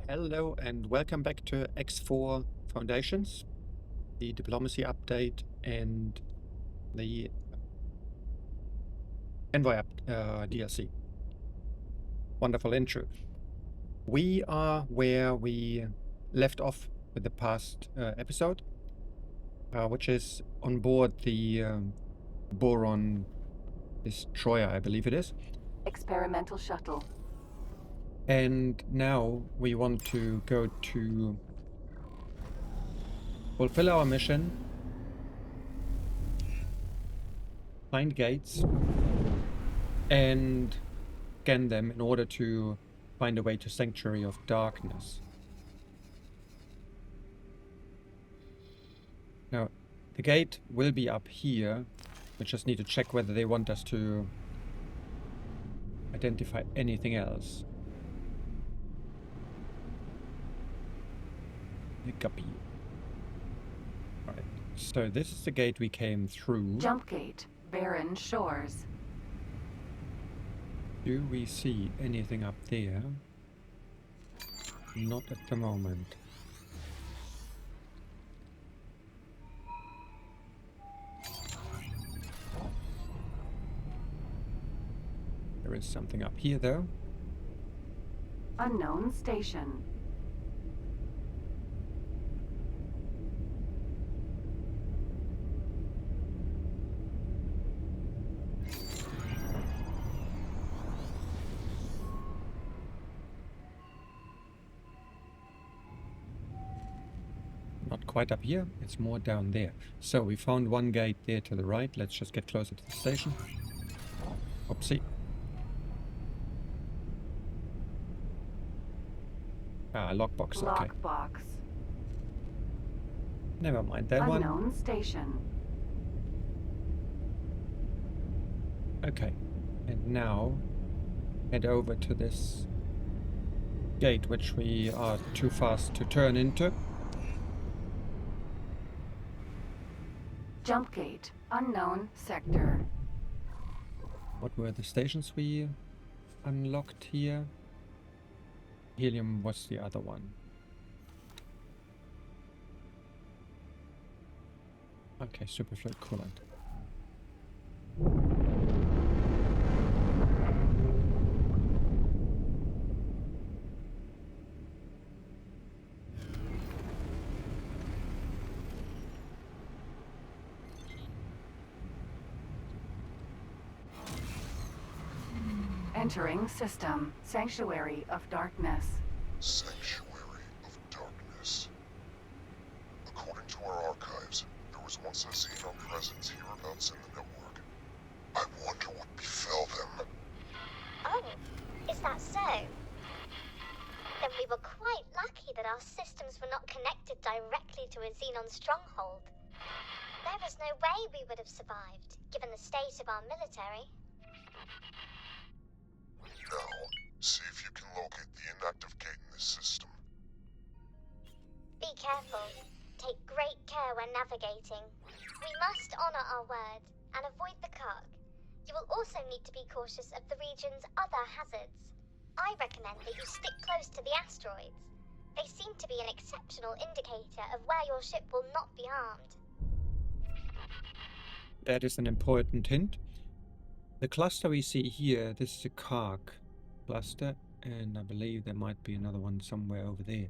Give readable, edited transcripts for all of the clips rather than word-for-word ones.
Hello and welcome back to X4 Foundations, the diplomacy update and the Envoy DLC. Wonderful intro. We are where we left off with the past episode, which is on board the Boron Destroyer, I believe it is. Experimental shuttle. And now we want to go to fulfill our mission, find gates, and scan them in order to find a way to Sanctuary of Darkness. Now, the gate will be up here. We just need to check whether they want us to identify anything else. Guppy. Alright, so this is the gate we came through. Jump gate, Barren Shores. Do we see anything up there? Not at the moment. There is something up here though. Unknown station. Not quite up here, it's more down there. So we found one gate there to the right. Let's just get closer to the station. Oopsie. Ah, lockbox, okay. Lockbox. Never mind that one. Unknown station. Okay, and now head over to this gate, which we are too fast to turn into. Jump gate, unknown sector. What were the stations we unlocked here? Helium was the other one. Okay, superfluid coolant. Entering system, Sanctuary of Darkness. Sanctuary of Darkness. According to our archives, there was once a Xenon presence hereabouts in the network. I wonder what befell them. Oh, is that so? Then we were quite lucky that our systems were not connected directly to a Xenon stronghold. There is no way we would have survived, given the state of our military. Now, see if you can locate the inactive gate in this system. Be careful. Take great care when navigating. We must honor our word and avoid the Kark. You will also need to be cautious of the region's other hazards. I recommend that you stick close to the asteroids. They seem to be an exceptional indicator of where your ship will not be harmed. That is an important hint. The cluster we see here, this is a Kark cluster, and I believe there might be another one somewhere over there.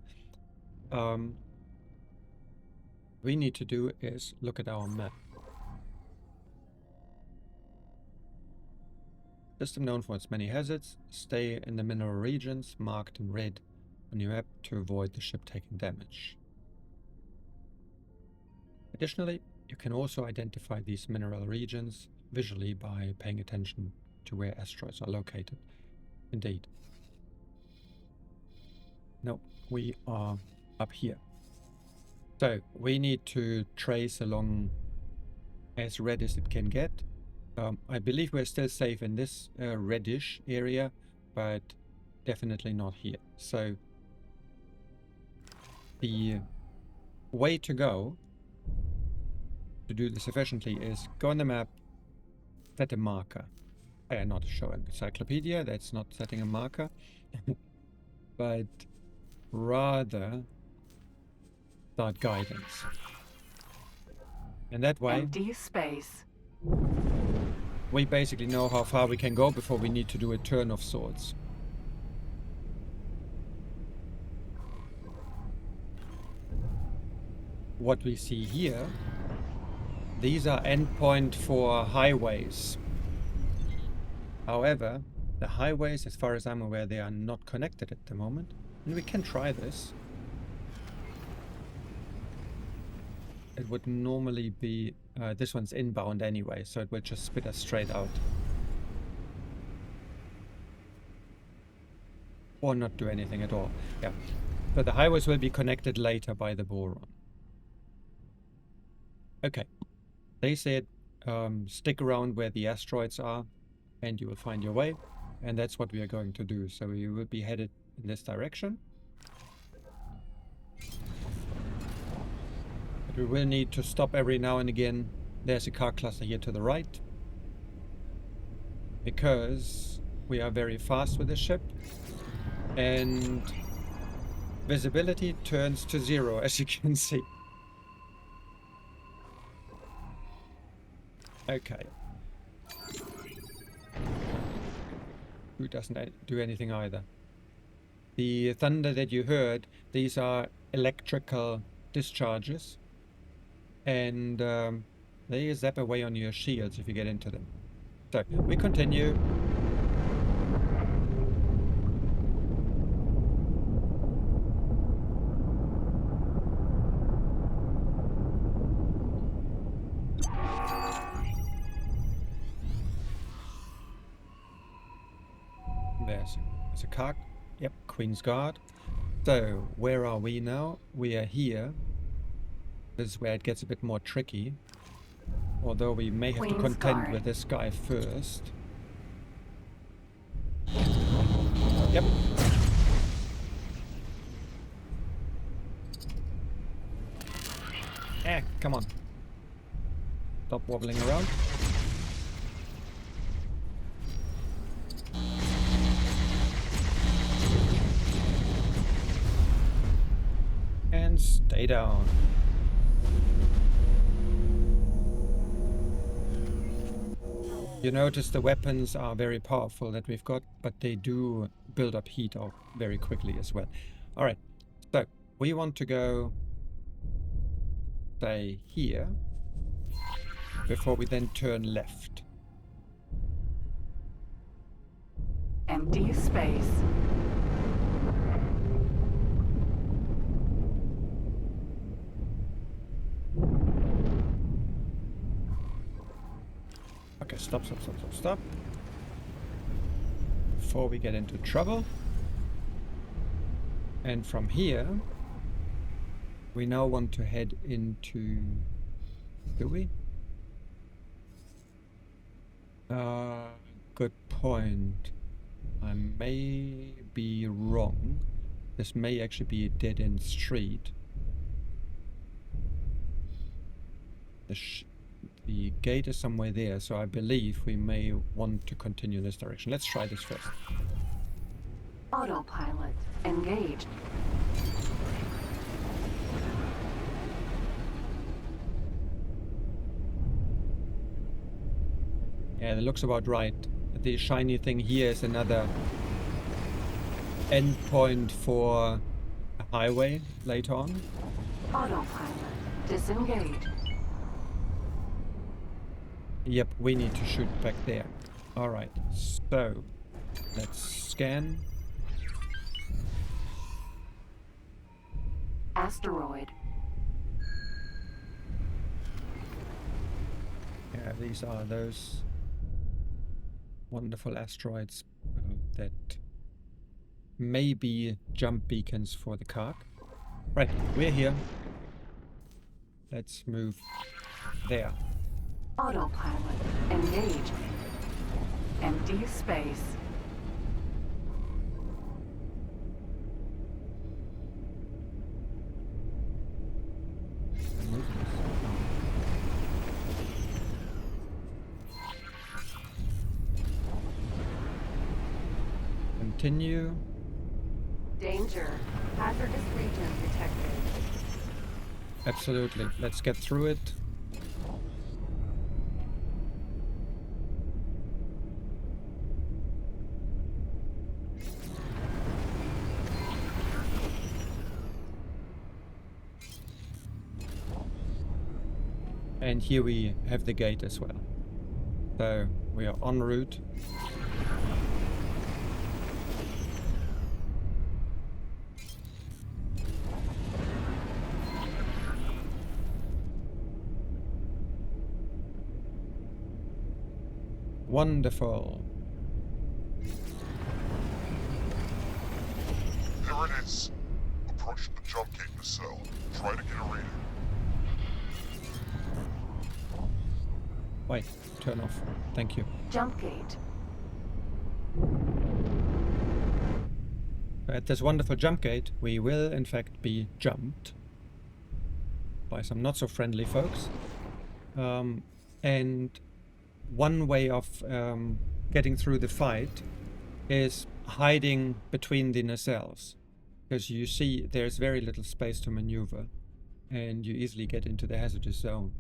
We need to do is look at our map. System known for its many hazards. Stay in the mineral regions marked in red on your map to avoid the ship taking damage. Additionally, you can also identify these mineral regions visually by paying attention to where asteroids are located. Indeed. No, we are up here. So we need to trace along as red as it can get. I believe we're still safe in this reddish area, but definitely not here. So the way to go to do this efficiently is go on the map, set a marker. Not showing encyclopedia, that's not setting a marker. But rather start guidance. And that way, Empty space. we basically know how far we can go before we need to do a turn of sorts. What we see here, these are endpoint for highways. However, the highways, as far as I'm aware, they are not connected at the moment. And we can try this. It would normally be... this one's inbound anyway, so it will just spit us straight out. Or not do anything at all. Yeah. But the highways will be connected later by the boron. Okay. They said stick around where the asteroids are and you will find your way. And that's what we are going to do. So we will be headed in this direction. But we will need to stop every now and again. There's a car cluster here to the right. Because we are very fast with the ship. And visibility turns to 0, as you can see. Okay. Who doesn't do anything either? The thunder that you heard, these are electrical discharges. And they zap away on your shields if you get into them. So, we continue. There's a car. Yep, Queen's Guard. So, where are we now? We are here. This is where it gets a bit more tricky. Although we may have to contend with this guy first. Yep. Come on. Stop wobbling around. And stay down. You notice the weapons are very powerful that we've got, but they do build up heat very quickly as well. Alright, so we want to go, say, here, before we then turn left. Empty space. Okay, stop. Before we get into trouble. And from here, we now want to head into... Do we? Good point. I may be wrong. This may actually be a dead-end street. The gate is somewhere there, so I believe we may want to continue in this direction. Let's try this first. Autopilot engaged. Yeah, that looks about right. The shiny thing here is another endpoint for a highway later on. Autopilot disengaged. Yep, we need to shoot back there. Alright, so let's scan. Asteroid. Yeah, these are those wonderful asteroids that may be jump beacons for the Kark. Right, we're here. Let's move there. Autopilot engaged. Empty space. Continue. Danger. Hazardous region detected. Absolutely. Let's get through it. And here we have the gate as well. So we are en route. Wonderful. There it is. Approach the jump gate nacelle. Try to get a reading. Wait, turn off. Thank you. Jump gate. At this wonderful jump gate, we will in fact be jumped by some not so friendly folks. And one way of getting through the fight is hiding between the nacelles, because you see there's very little space to maneuver and you easily get into the hazardous zone.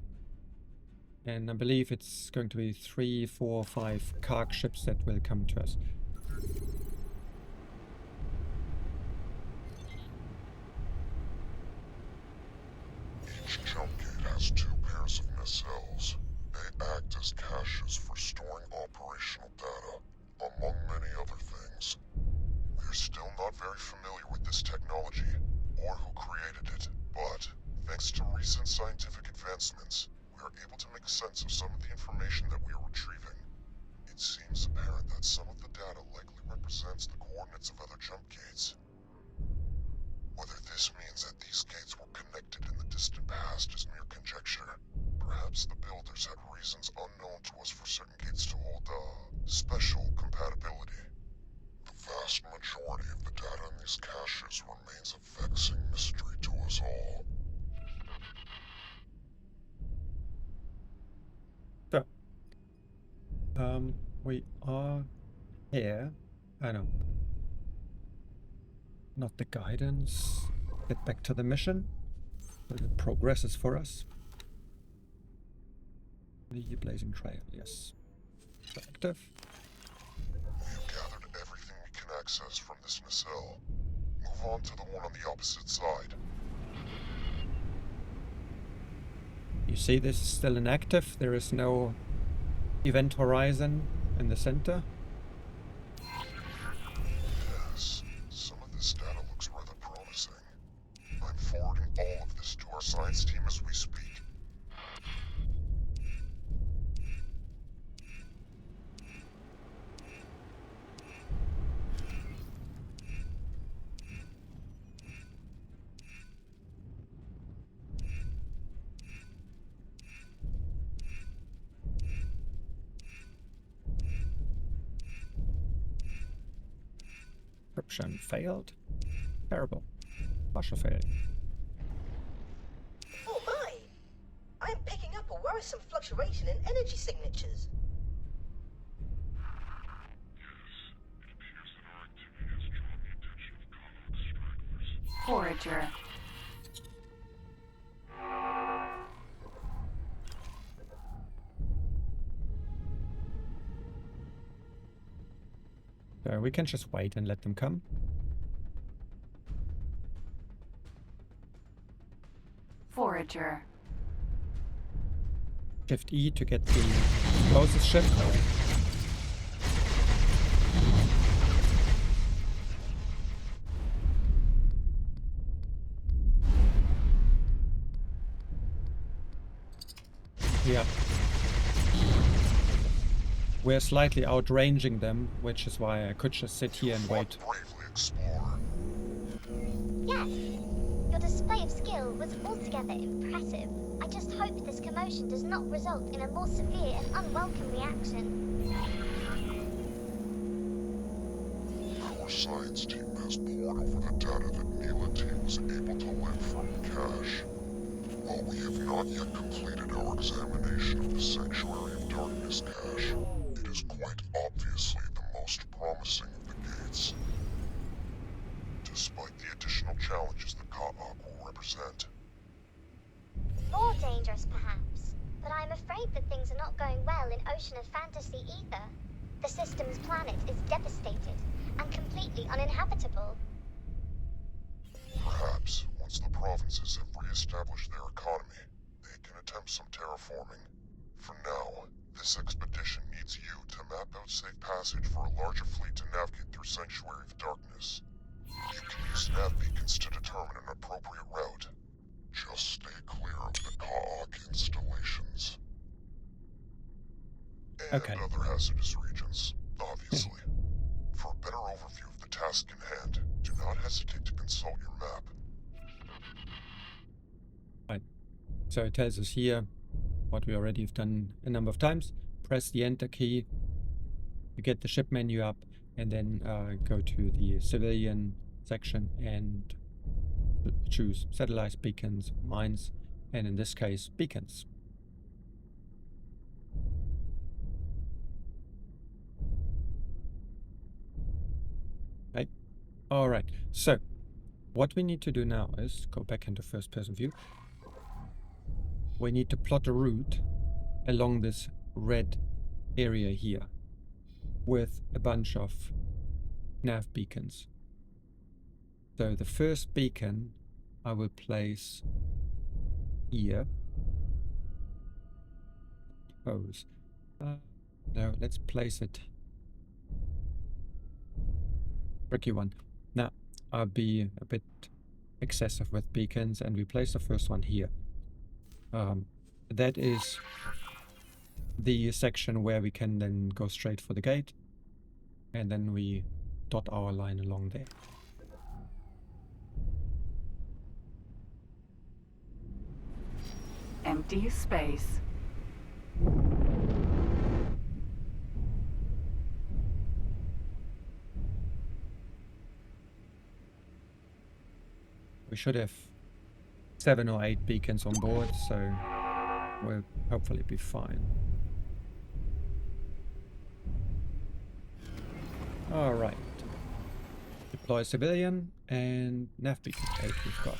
And I believe it's going to be 3, 4, 5 carg ships that will come to us. Each jump gate has 2 pairs of nacelles. They act as caches for storing operational data, among many other things. We're still not very familiar with this technology, or who created it, but thanks to recent scientific advancements, we are able to make sense of some of the information that we are retrieving. It seems apparent that some of the data likely represents the coordinates of other jump gates. Whether this means that these gates were connected in the distant past is mere conjecture. Perhaps the builders had reasons unknown to us for certain gates to hold, special compatibility. The vast majority of the data in these caches remains a vexing mystery to us all. So, we are here. I know. Not the guidance. Get back to the mission. But it progresses for us. The blazing trail, yes. Active. We have gathered everything we can access from this nacelle. Move on to the one on the opposite side. You see this is still inactive. There is no event horizon in the center. Yes, some of this data looks rather promising. I'm forwarding all of this to our science team as we speak. Encryption failed. Terrible. Partial failure. Oh my! I'm picking up a worrisome fluctuation in energy signatures. Forager. So we can just wait and let them come. Forager. Shift E to get the closest ship. Yeah. We're slightly outranging them, which is why I could just sit here and wait. Fought bravely, Explorer. Yes, your display of skill was altogether impressive. I just hope this commotion does not result in a more severe and unwelcome reaction. Our science team has pored over the data that Neela team was able to lift from the cache. While we have not yet completed our examination of the Sanctuary of Darkness cache, it is quite obviously the most promising of the gates. Despite well in ocean of fantasy either. The system's planet is devastated and completely uninhabitable. Perhaps, once the provinces have re-established their economy, they can attempt some terraforming. For now, this expedition needs you to map out safe passage for a larger fleet to navigate through Sanctuary of Darkness. You can use nav beacons to determine an appropriate route. Just stay clear of the Kaak installations. And Okay. other hazardous regions, obviously. For a better overview of the task in hand, do not hesitate to consult your map. Right. So it tells us here what we already have done a number of times. Press the enter key, you get the ship menu up, and then go to the civilian section and choose satellites, beacons, mines, and in this case, beacons. Right. All right. So what we need to do now is go back into first person view. We need to plot a route along this red area here with a bunch of nav beacons. So the first beacon I will place here. Suppose. No, let's place it. Tricky one. Now, I'll be a bit excessive with beacons and we place the first one here. That is the section where we can then go straight for the gate, and then we dot our line along there. Empty space. We should have 7 or 8 beacons on board, so we'll hopefully be fine. Alright. Deploy civilian and nav beacon 8 we've got.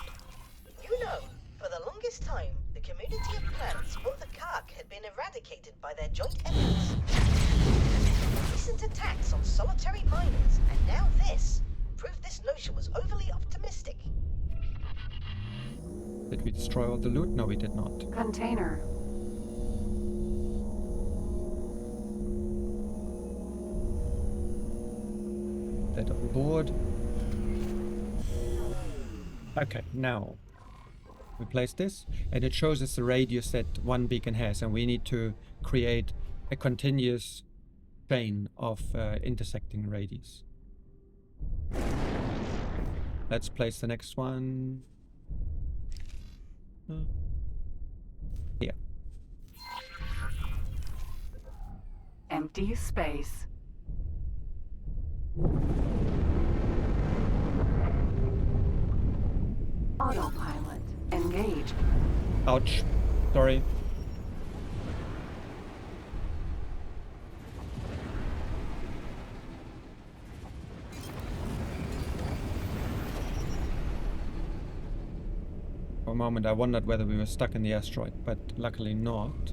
You know, for the longest time, the community of plants thought the Kaak had been eradicated by their joint efforts. Recent attacks on solitary miners, and now this, proved this notion was overly optimistic. Did we destroy all the loot? No, we did not. Container. That on board. Okay, now we place this, and it shows us the radius that one beacon has, and we need to create a continuous chain of intersecting radius. Let's place the next one here. Empty space. Autopilot. Engage. Ouch. Sorry. For a moment I wondered whether we were stuck in the asteroid, but luckily not.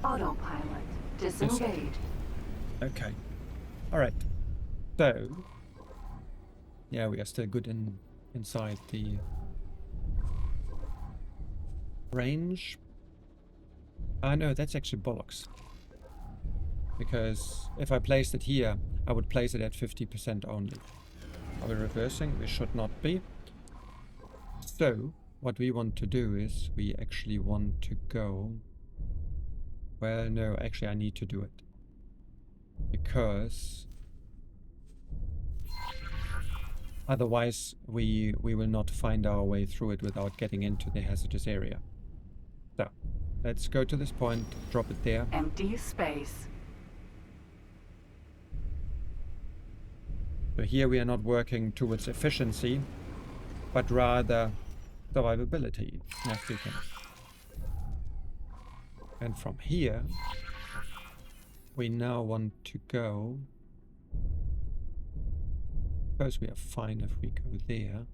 Autopilot. Disengage. Okay. Alright. So yeah, we are still good inside the range. No, that's actually bollocks. Because if I placed it here, I would place it at 50% only. Are we reversing? We should not be. So, what we want to do is, we actually want to go... Well, no, actually I need to do it. Because... otherwise, we will not find our way through it without getting into the hazardous area. So, let's go to this point, drop it there. Empty space. So here we are not working towards efficiency, but rather survivability. Nav beacon. And from here, we now want to go Suppose we are fine if we go there.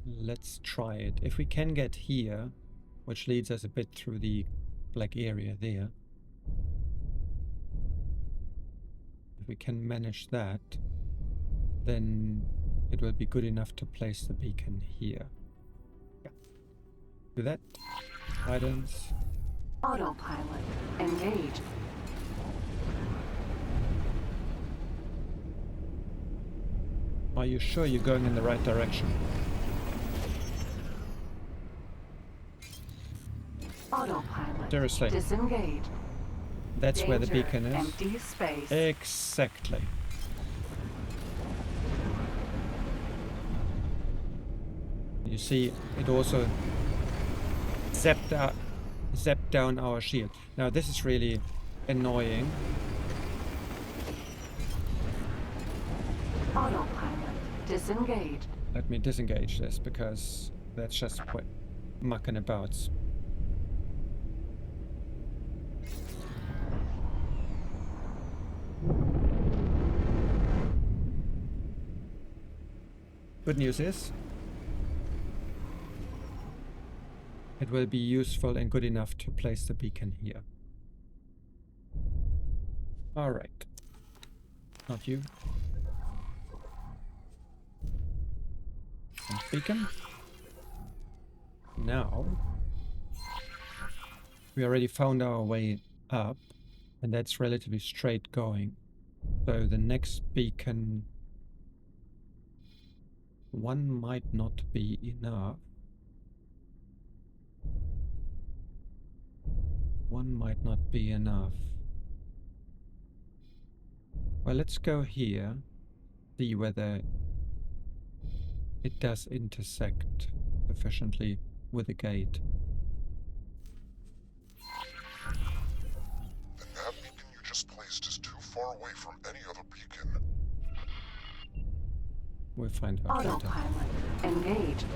Let's try it. If we can get here, which leads us a bit through the black area there. If we can manage that, then it will be good enough to place the beacon here. Yeah. Do that. Guidance. Autopilot engaged. Are you sure you're going in the right direction? Autopilot Seriously. disengaged. That's where the Danger, beacon is. empty space. Exactly. You see, it also zapped down our shield. Now this is really annoying. Autopilot disengaged. Let me disengage this because that's just what mucking about. Good news is it will be useful and good enough to place the beacon here. Alright. Not you. And beacon. Now we already found our way up, and that's relatively straight going. So the next beacon, one might not be enough. One might not be enough. Well, let's go here, see whether it does intersect sufficiently with the gate. And that beacon you just placed is too far away from any other beacon. We'll find out later. Autopilot engaged.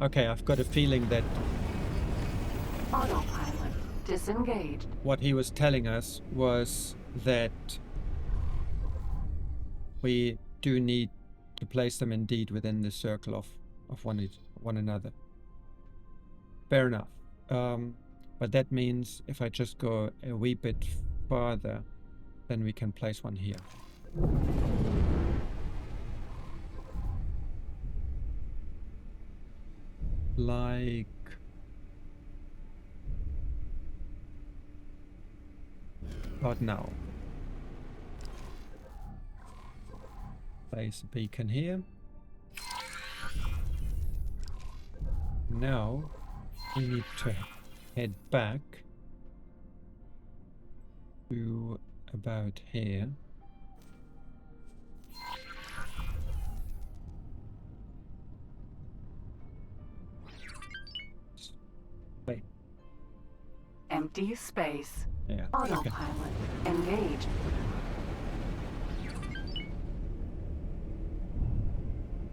Okay, I've got a feeling that Autopilot disengaged. what he was telling us was that we do need to place them indeed within the circle of one another. Fair enough. But that means if I just go a wee bit farther, then we can place one here. Like about now. Place a beacon here. Now we need to head back to about here. Wait. Empty space. Yeah. Okay. Autopilot engaged.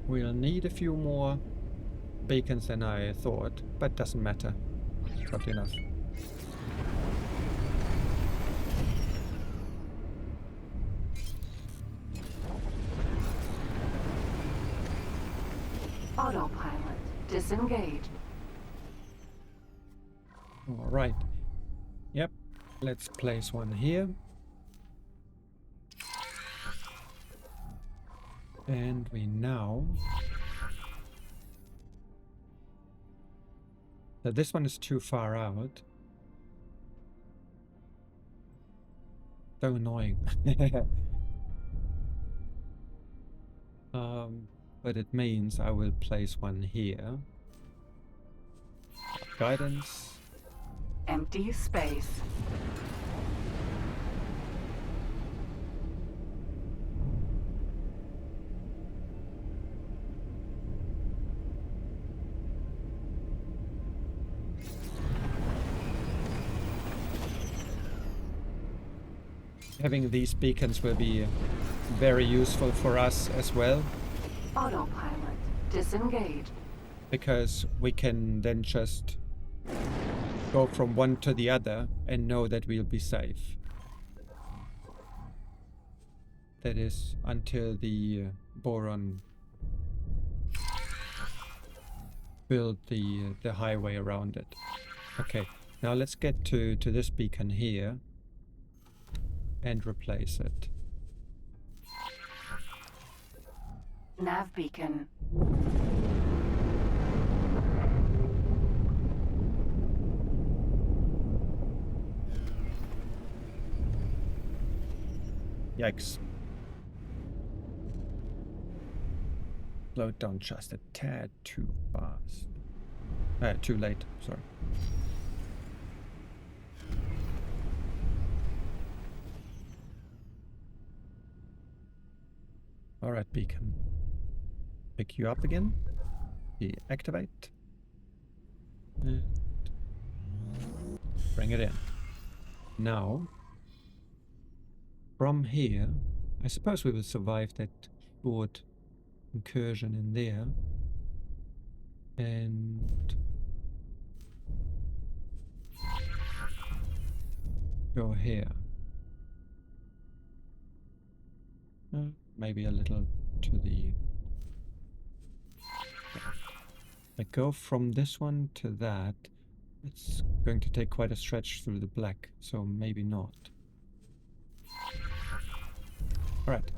We'll need a few more beacons than I thought, but doesn't matter. Got enough. Autopilot disengaged. All right. Yep. Let's place one here. And we now... So this one is too far out. So annoying. But it means I will place one here. Guidance. Empty space. having these beacons will be very useful for us as well, Autopilot disengaged. because we can then just go from one to the other and know that we'll be safe. That is until the Boron build the highway around it. Okay, now let's get to this beacon here and replace it. Nav beacon. Yikes. Slowed down just a tad too fast. Too late, sorry. Alright, beacon. Pick you up again. Deactivate. And bring it in. Now, from here, I suppose we will survive that short incursion in there. And go here. Maybe a little to the... Like go from this one to that. It's going to take quite a stretch through the black, so maybe not. Alright,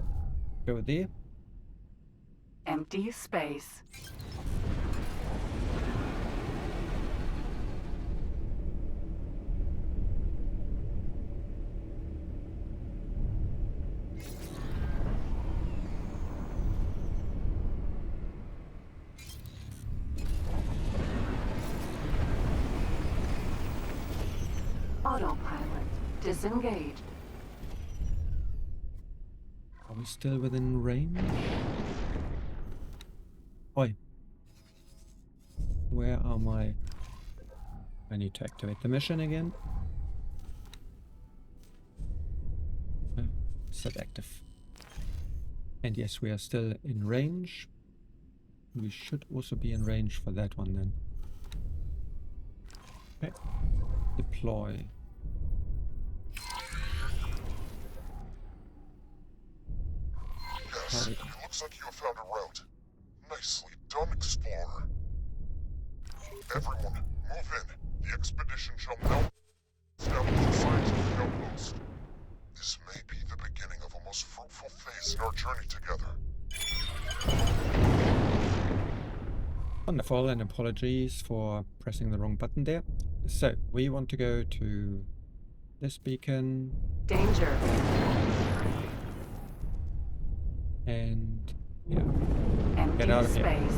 go there. Empty space. Autopilot disengaged. Are we still within range? Oi. Where are my... I need to activate the mission again. Set active. And yes, we are still in range. We should also be in range for that one then. Okay. Deploy. Yes, it looks like you have found a route. Nicely done, Explorer. Everyone, move in. The expedition shall now establish a scientific outpost. This may be the beginning of a most fruitful phase in our journey together. Wonderful, and apologies for pressing the wrong button there. So, we want to go to this beacon. Danger. And yeah, Empty get out of here. space.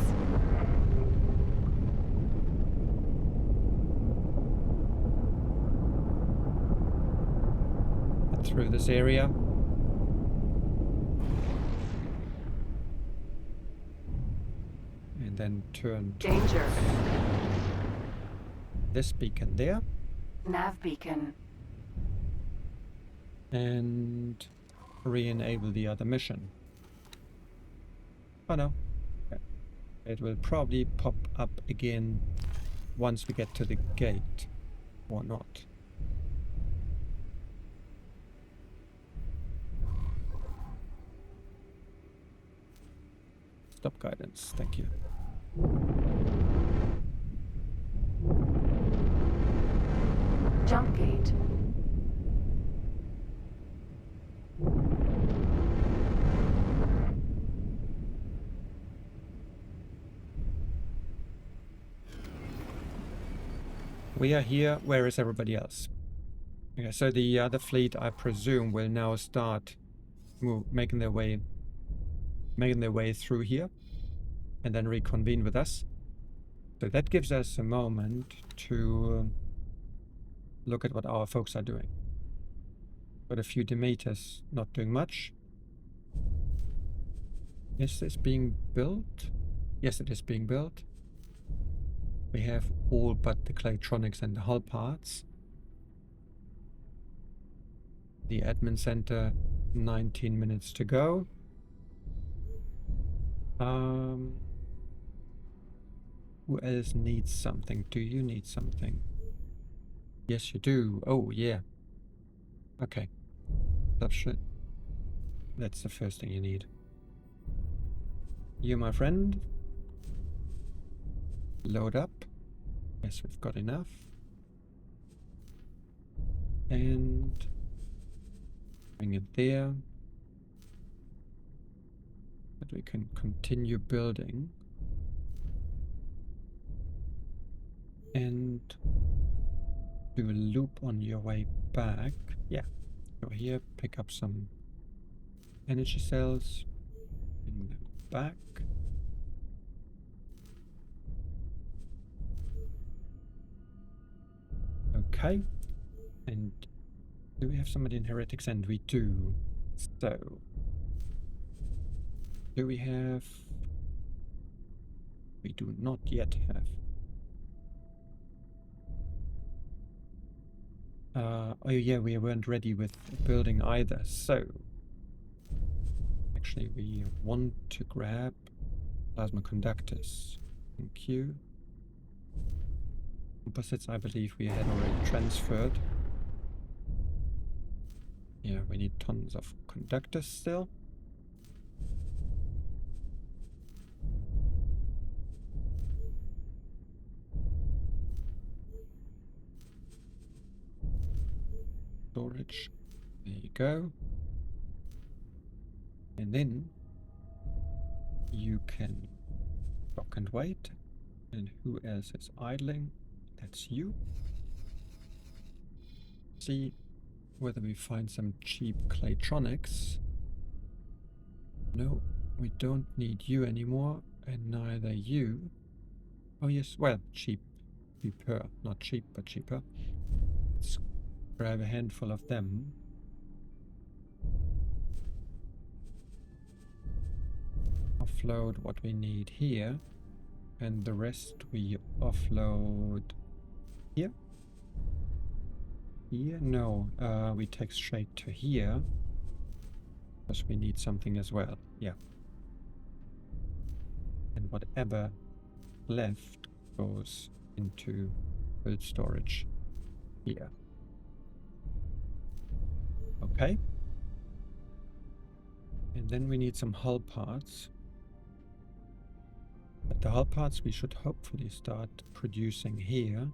Get through this area. And then turn to Danger. this beacon there. Nav beacon. And re-enable the other mission. Oh no. Okay. It will probably pop up again once we get to the gate. Or not. Stop guidance, thank you. Jump gate. We are here. Where is everybody else? Okay, so the other fleet, I presume, will now start making their way through here, and then reconvene with us. So that gives us a moment to look at what our folks are doing. Got a few Demeters not doing much. Is this being built? Yes, it is being built. We have all but the Claytronics and the hull parts. the admin center. 19 minutes to go. Who else needs something? Do you need something? Yes, you do. Oh, yeah. Okay. That's the first thing you need. You, my friend. Load up. Yes, we've got enough. And bring it there. But we can continue building. And do a loop on your way back. Yeah. Go here, pick up some energy cells. Bring them back. Okay. And do we have somebody in Heretics End? We do. So do we have... We do not yet have. Oh yeah, we weren't ready with building either, so actually we want to grab plasma conductors. Thank you. Composites, I believe we had already transferred. Yeah, we need tons of conductors still. Storage. There you go. And then you can dock and wait. And who else is idling? That's you. See whether we find some cheap claytronics. No, we don't need you anymore, and neither you. Oh yes, well, cheap. Cheaper. Not cheap, but cheaper. Let's grab a handful of them. Offload what we need here, and the rest we offload here. Here? No, we take straight to here, because we need something as well. Yeah. And whatever left goes into build storage here. Okay. And then we need some hull parts. But the hull parts we should hopefully start producing here.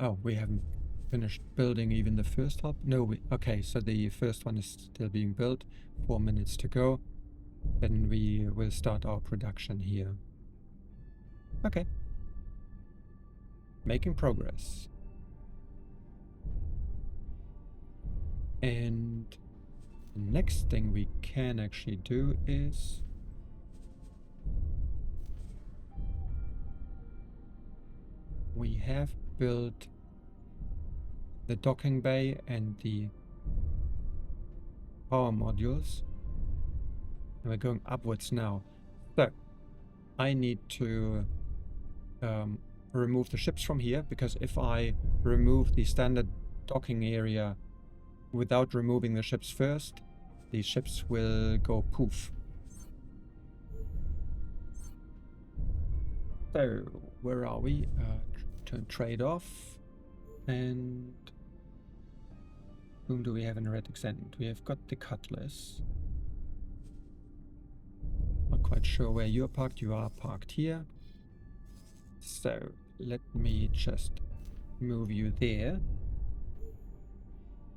Oh, we haven't finished building even the first hull. No, okay, so the first one is still being built. 4 minutes to go. Then we will start our production here. Okay. Making progress. And the next thing we can actually do is we have built the docking bay and the power modules. And we're going upwards now. So I need to remove the ships from here, because if I remove the standard docking area without removing the ships first, these ships will go poof. So where are we? Turn trade off. And whom do we have in Heretics End? We have got the Cutlass. Not quite sure where you're parked. You are parked here. So let me just move you there.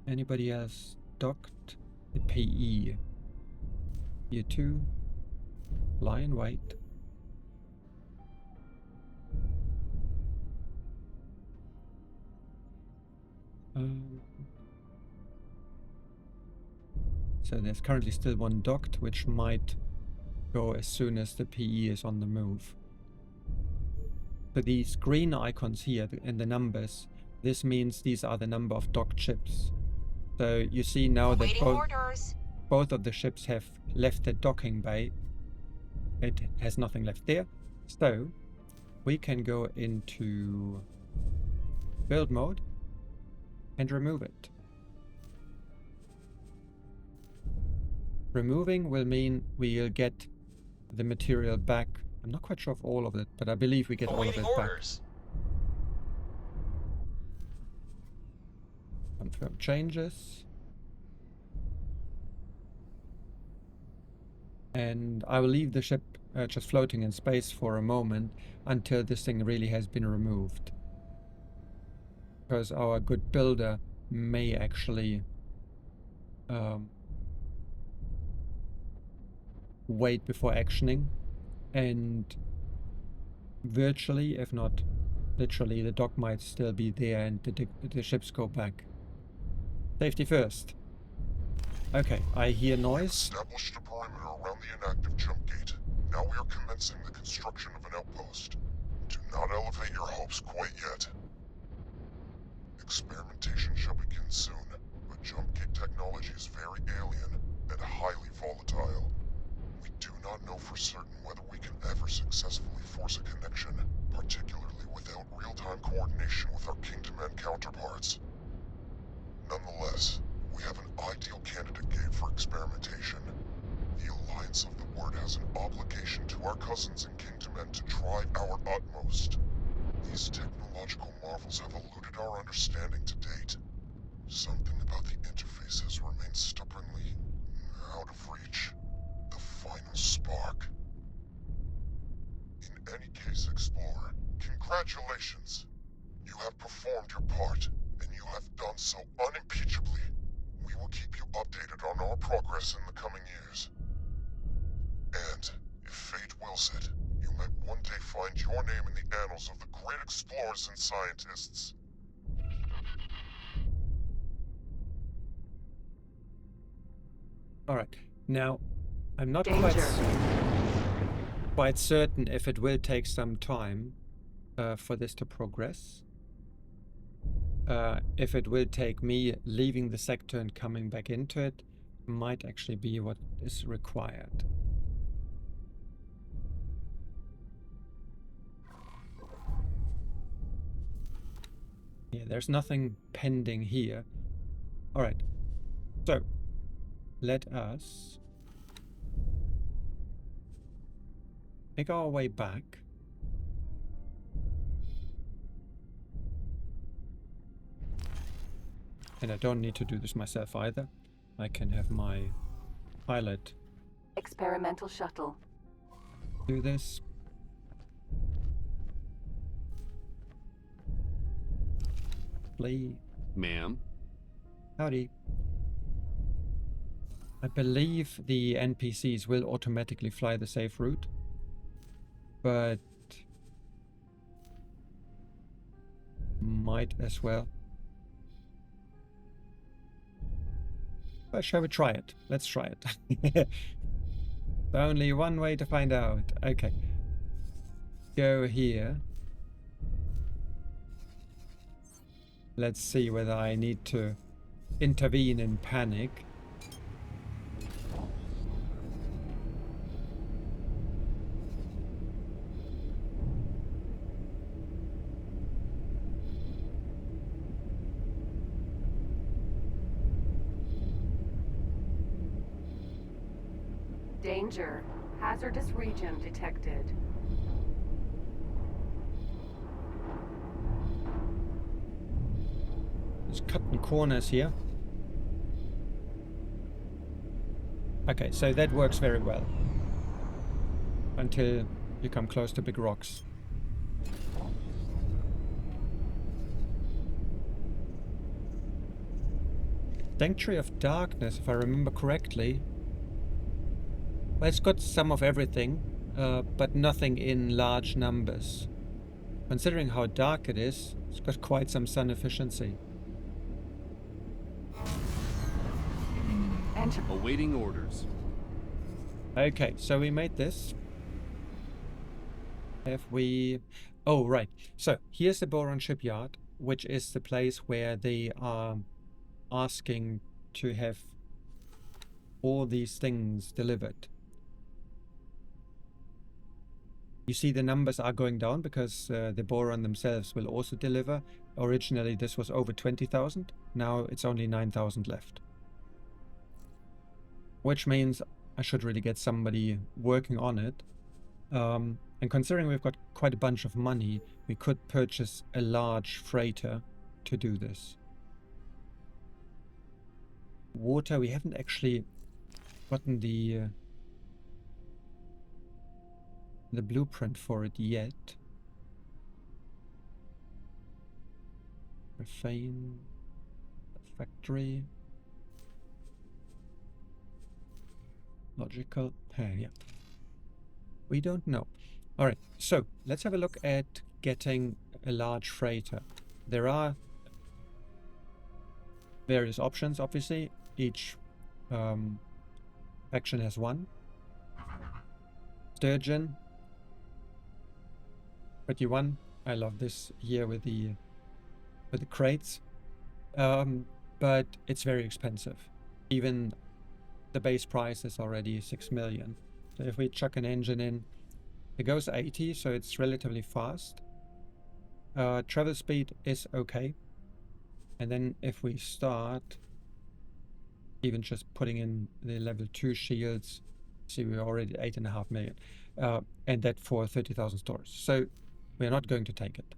Anybody else docked? The PE. You two. Lie in wait. So there's currently still one docked, which might go as soon as the PE is on the move. So these green icons here and the numbers, this means these are the number of docked ships. So you see now that both... orders. both of the ships have left the docking bay, it has nothing left there. So we can go into build mode and remove it. Removing will mean we'll get the material back. I'm not quite sure of all of it, but I believe we get all of it orders. back. Confirm changes. And I will leave the ship just floating in space for a moment until this thing really has been removed. Because our good builder may actually wait before actioning, and virtually, if not literally, the dock might still be there and the ships go back. Safety first. Okay, I hear noise. Established a perimeter around the inactive jump gate. Now we are commencing the construction of an outpost. Do not elevate your hopes quite yet. Experimentation shall begin soon, but jump gate technology is very alien and highly volatile. We do not know for certain whether we can ever successfully force a connection, particularly without real-time coordination with our Kingdom-Man counterparts. Nonetheless, we have an ideal candidate gate for experimentation. The Alliance of the Word has an obligation to our cousins in Kingdom-Man to try our utmost. These technological marvels have eluded our understanding to date. Something about the interface has remained stubbornly out of reach. The final spark. In any case, Explorer, congratulations. You have performed your part, and you have done so unimpeachably. We will keep you updated on our progress in the coming years. And, if fate wills it, you might one day find your name in the annals of the great explorers and scientists. Alright, now I'm not Danger. quite certain if it will take some time for this to progress. If it will take me leaving the sector and coming back into it, might actually be what is required. Yeah, there's nothing pending here. Alright, so let us make our way back. And I don't need to do this myself either. I can have my pilot Experimental shuttle. do this. Flee. Ma'am. Howdy. I believe the NPCs will automatically fly the safe route, but might as well. Well, shall we try it? Let's try it. Only one way to find out. Okay. Go here. Let's see whether I need to intervene in panic. Danger. Hazardous region detected. Just cutting corners here. Okay, so that works very well. Until you come close to big rocks. Sanctuary of Darkness, if I remember correctly. Well, it's got some of everything, but nothing in large numbers. Considering how dark it is, it's got quite some sun efficiency. Enter. Awaiting orders. Okay, so we made this. Have we... Oh, right. So, here's the Boron Shipyard, which is the place where they are asking to have all these things delivered. You see the numbers are going down because the Boron themselves will also deliver. Originally this was over 20,000, now it's only 9,000 left. Which means I should really get somebody working on it. And considering we've got quite a bunch of money, we could purchase a large freighter to do this. Water, we haven't actually gotten the blueprint for it yet. Refine, factory, logical, yeah. We don't know. Alright, so let's have a look at getting a large freighter. There are various options, obviously. Each faction has one. Sturgeon. Pretty one. I love this here with the crates. But it's very expensive. Even the base price is already 6 million. So if we chuck an engine in, it goes 80, so it's relatively fast. Travel speed is okay. And then if we start even just putting in the level 2 shields, see we're already at 8.5 million. And that for 30,000 stores. So we're not going to take it.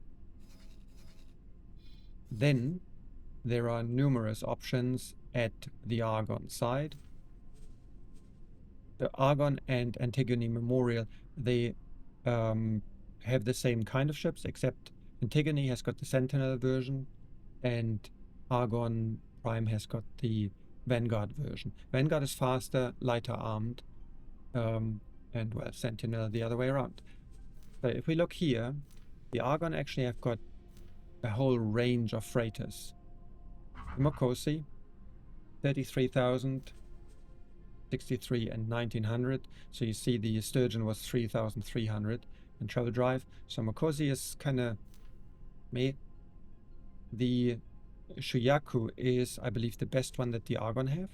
Then there are numerous options at the Argon side. The Argon and Antigone Memorial, they have the same kind of ships, except Antigone has got the Sentinel version and Argon Prime has got the Vanguard version. Vanguard is faster, lighter armed, and well, Sentinel the other way around. So if we look here, the Argon actually have got a whole range of freighters. The Mokosi, 33,000, 63 and 1900. So you see the Sturgeon was 3,300 in travel drive. So Mokosi is kind of meh. The Shuyaku is, I believe, the best one that the Argon have.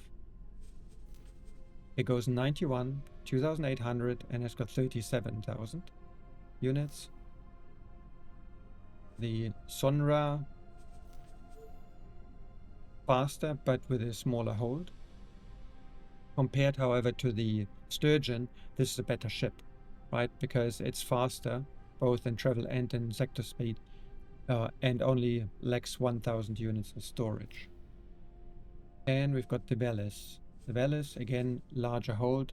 It goes 91, 2,800 and has got 37,000 units. The Sonra, faster but with a smaller hold. Compared, however, to the Sturgeon, this is a better ship, right? Because it's faster, both in travel and in sector speed, and only lacks 1,000 units of storage. And we've got the Velis. The Velis, again, larger hold,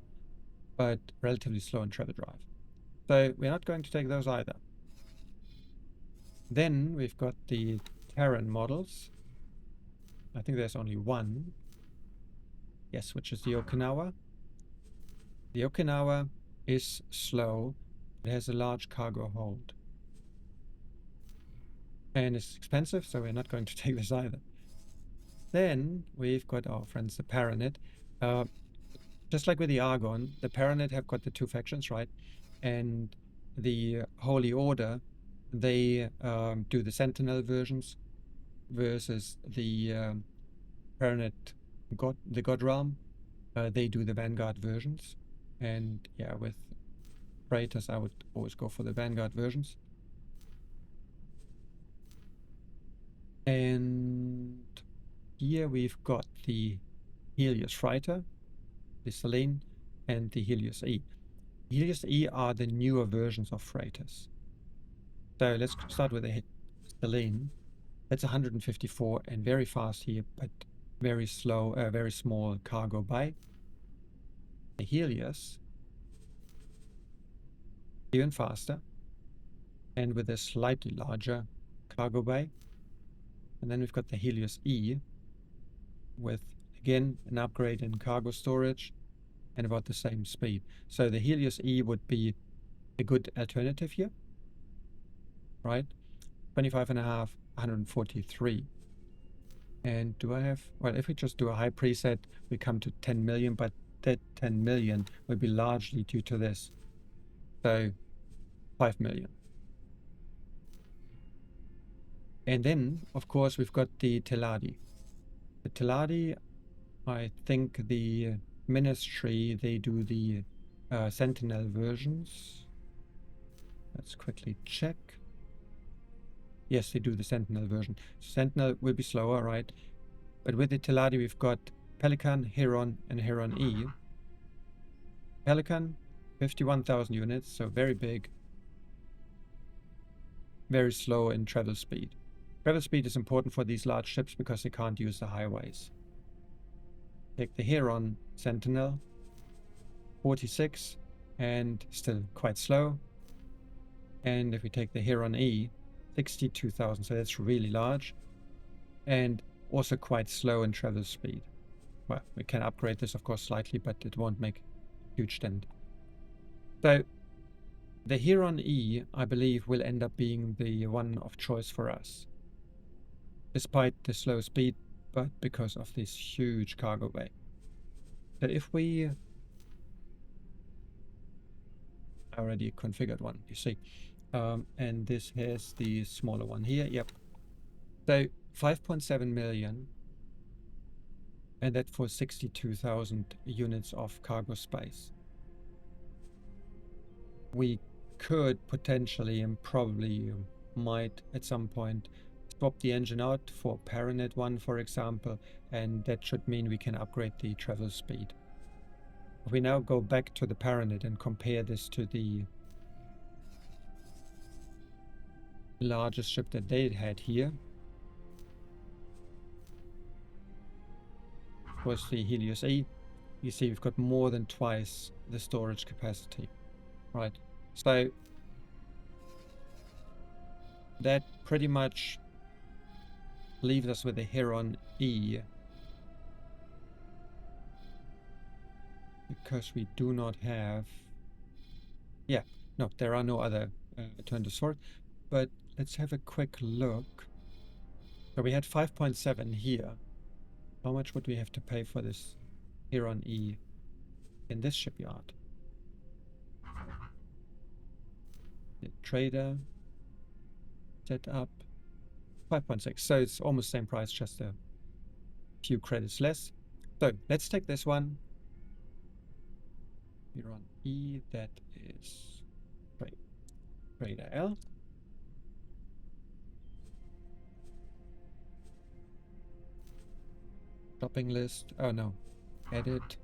but relatively slow in travel drive. So we're not going to take those either. Then we've got the Terran models. I think there's only one. Yes, which is the Okinawa. The Okinawa is slow. It has a large cargo hold. And it's expensive, so we're not going to take this either. Then we've got our friends, the Paranet. Just like with the Argon, the Paranet have got the two factions, right? And the Holy Order, they do the Sentinel versions versus the Paranet the God Realm. They do the Vanguard versions. And yeah, with freighters, I would always go for the Vanguard versions. And here we've got the Helios Freighter, the Selene, and the Helios E. Helios E are the newer versions of freighters. So let's start with the Selene. That's 154 and very fast here, but very slow, very small cargo bay. The Helios, even faster, and with a slightly larger cargo bay. And then we've got the Helios E, with again an upgrade in cargo storage and about the same speed. So the Helios E would be a good alternative here, right? 25.5, 143. And do I have, well, if we just do a high preset, we come to 10 million, but that 10 million will be largely due to this. So 5 million. And then, of course, we've got the Teladi. The Teladi, I think the Ministry, they do the Sentinel versions. Let's quickly check. Yes, they do the Sentinel version. Sentinel will be slower, right? But with the Teladi, we've got Pelican, Heron, and Heron E. Pelican, 51,000 units, so very big. Very slow in travel speed. Travel speed is important for these large ships because they can't use the highways. Take the Heron Sentinel, 46, and still quite slow. And if we take the Heron E, 62,000, so that's really large. And also quite slow in travel speed. Well, we can upgrade this, of course, slightly, but it won't make a huge dent. So, the Heron E, I believe, will end up being the one of choice for us. Despite the slow speed, but because of this huge cargo bay. So if we... I already configured one, you see. And this has the smaller one here, yep. So 5.7 million. And that for 62,000 units of cargo space. We could potentially and probably might at some point swap the engine out for Paranet 1, for example, and that should mean we can upgrade the travel speed. If we now go back to the Paranet and compare this to the largest ship that they had here, was the Helios E. You see we've got more than twice the storage capacity, right? So that pretty much leaves us with the Heron E, because we do not have, yeah, no, there are no other alternatives for it. But let's have a quick look. So we had 5.7 here. How much would we have to pay for this Heron E in this shipyard? The trader set up 5.6, so it's almost same price, just a few credits less. So let's take this one. Heron E, that is trader L. Shopping list. Oh no. Edit.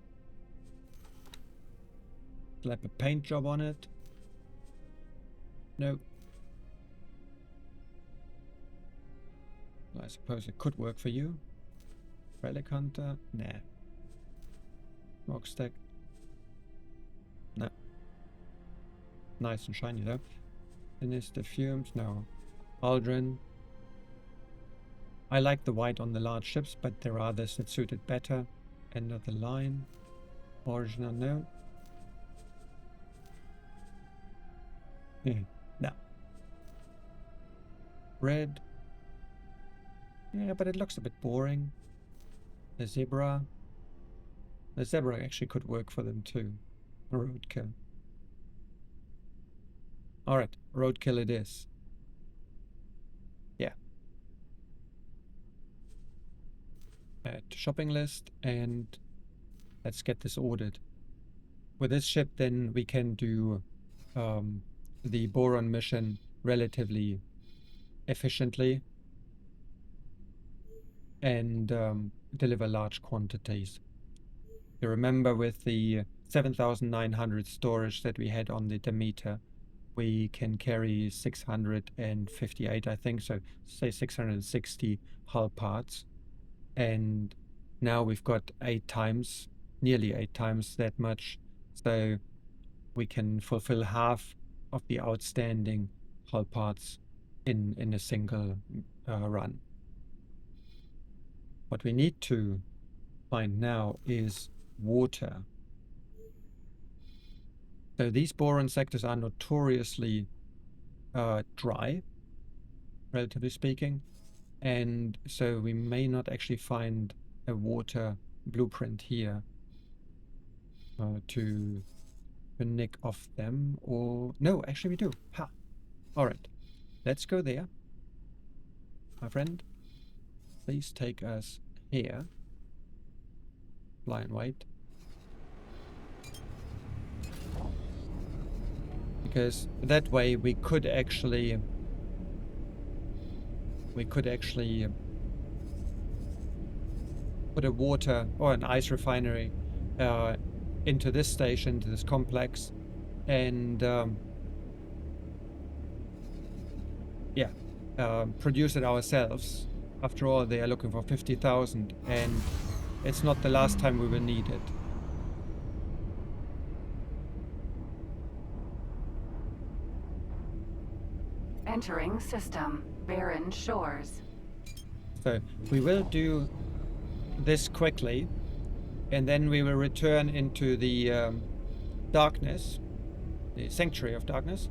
Slap a paint job on it. No. I suppose it could work for you. Relic Hunter? Nah. Rockstack? No. Nice and shiny though. Sinister Fumes? No. Aldrin? I like the white on the large ships, but there are others that suit it better. End of the line. Origin unknown. No. Red. Yeah, but it looks a bit boring. The zebra. The zebra actually could work for them too. Roadkill. Alright, roadkill it is. Yeah. Add to shopping list, and let's get this ordered. With this ship then we can do the boron mission relatively efficiently and deliver large quantities. You remember with the 7,900 storage that we had on the Demeter, we can carry 658, I think, so say 660 hull parts. And now we've got 8 times, nearly 8 times that much, so we can fulfill half of the outstanding hull parts in a single run. What we need to find now is water. So these boron sectors are notoriously dry, relatively speaking, and so we may not actually find a water blueprint here to nick off them, or no, actually we do. Ha! Alright, let's go there. My friend, please take us here. Fly and wait. because that way we could actually put a water or an ice refinery into this station, into this complex, and produce it ourselves. After all, they are looking for 50,000, and it's not the last time we will need it. Entering system. Barren shores. So we will do this quickly, and then we will return into the darkness, the Sanctuary of Darkness,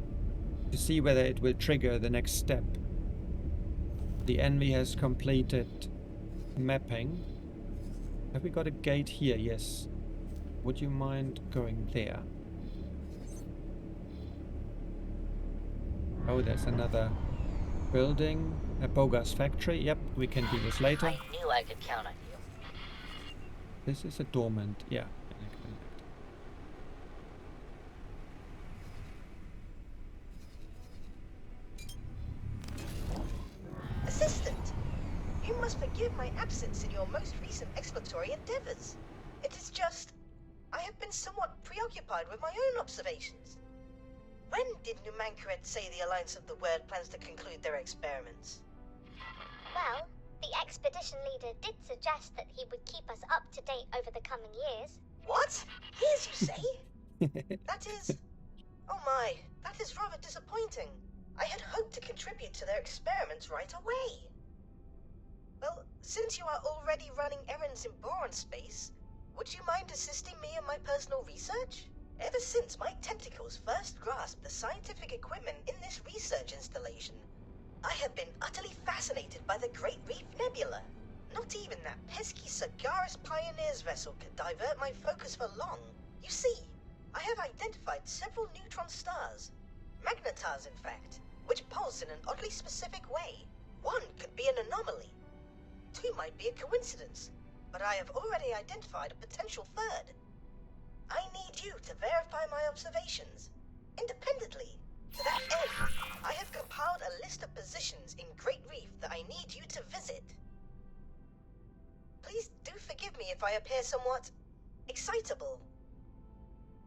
to see whether it will trigger the next step. The Envy has completed mapping. Have we got a gate here? Yes. Would you mind going there? Oh, there's another building. A bogus factory. Yep, we can do this later. I knew I could count on you. This is a dormant. Yeah. Assistant, you must forgive my absence in your most recent exploratory endeavors. It is just, I have been somewhat preoccupied with my own observations. When did Numankaret say the Alliance of the Word plans to conclude their experiments? Well, the expedition leader did suggest that he would keep us up to date over the coming years. What? Years, you say? That is... Oh my, that is rather disappointing. I had hoped to contribute to their experiments right away. Well, since you are already running errands in Boron space, would you mind assisting me in my personal research? Ever since my tentacles first grasped the scientific equipment in this research installation, I have been utterly fascinated by the Great Reef Nebula. Not even that pesky Sagaris Pioneers vessel could divert my focus for long. You see, I have identified several neutron stars. Magnetars, in fact, which pulse in an oddly specific way. One could be an anomaly. Two might be a coincidence, but I have already identified a potential third. I need you to verify my observations, independently. To that end, I have compiled a list of positions in Great Reef that I need you to visit. Please do forgive me if I appear somewhat excitable.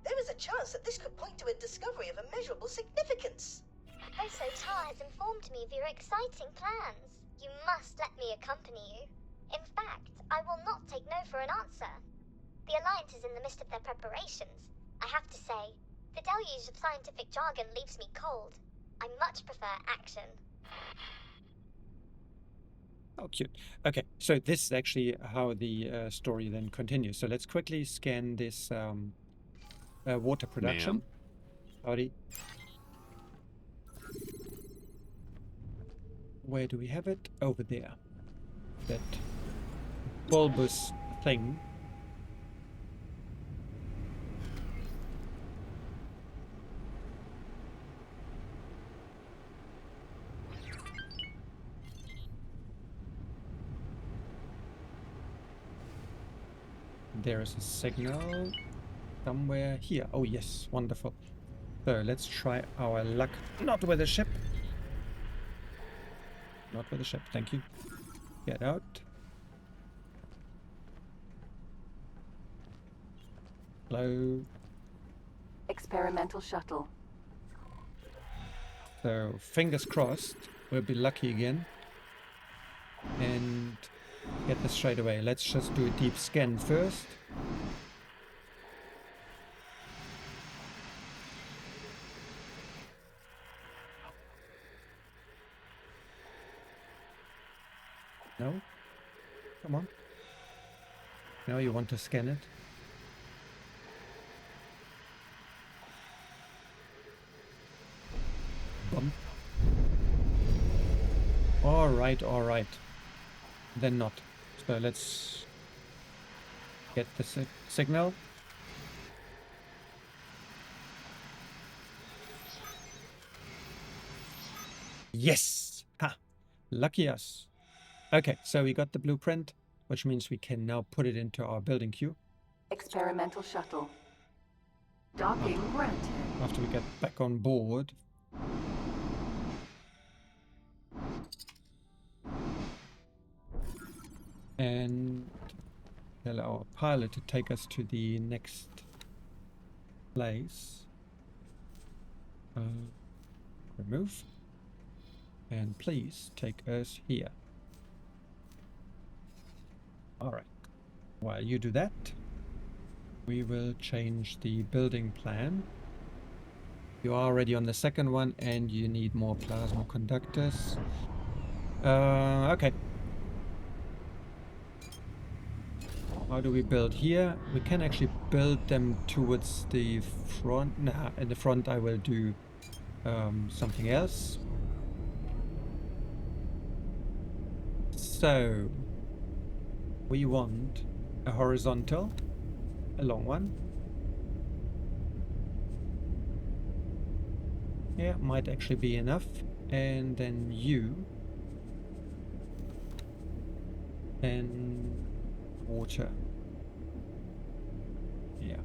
There is a chance that this could point to a discovery of immeasurable significance. Oso Tar has informed me of your exciting plans. You must let me accompany you. In fact, I will not take no for an answer. The Alliance is in the midst of their preparations. I have to say, the deluge of scientific jargon leaves me cold. I much prefer action. Oh, cute. Okay, so this is actually how the story then continues. So let's quickly scan this water production. Howdy. Where do we have it? Over there. That bulbous thing. There is a signal somewhere here. Oh yes, wonderful. So let's try our luck. Not with a ship. Not with a ship, thank you. Get out. Hello. Experimental shuttle. So fingers crossed, we'll be lucky again. And get this straight away. Let's just do a deep scan first. No? Come on. Now you want to scan it? Bump. Alright, alright. Then not. So let's get the signal. Yes! Ha! Lucky us. Okay, so we got the blueprint, which means we can now put it into our building queue. Experimental shuttle. Docking granted. After we get back on board. And tell our pilot to take us to the next place. Remove. And please take us here. Alright. While you do that, we will change the building plan. You are already on the second one and you need more plasma conductors. Okay. How do we build here? We can actually build them towards the front. Nah, in the front I will do something else. So, we want a horizontal, a long one. Yeah, might actually be enough. And then you. And water. Yeah.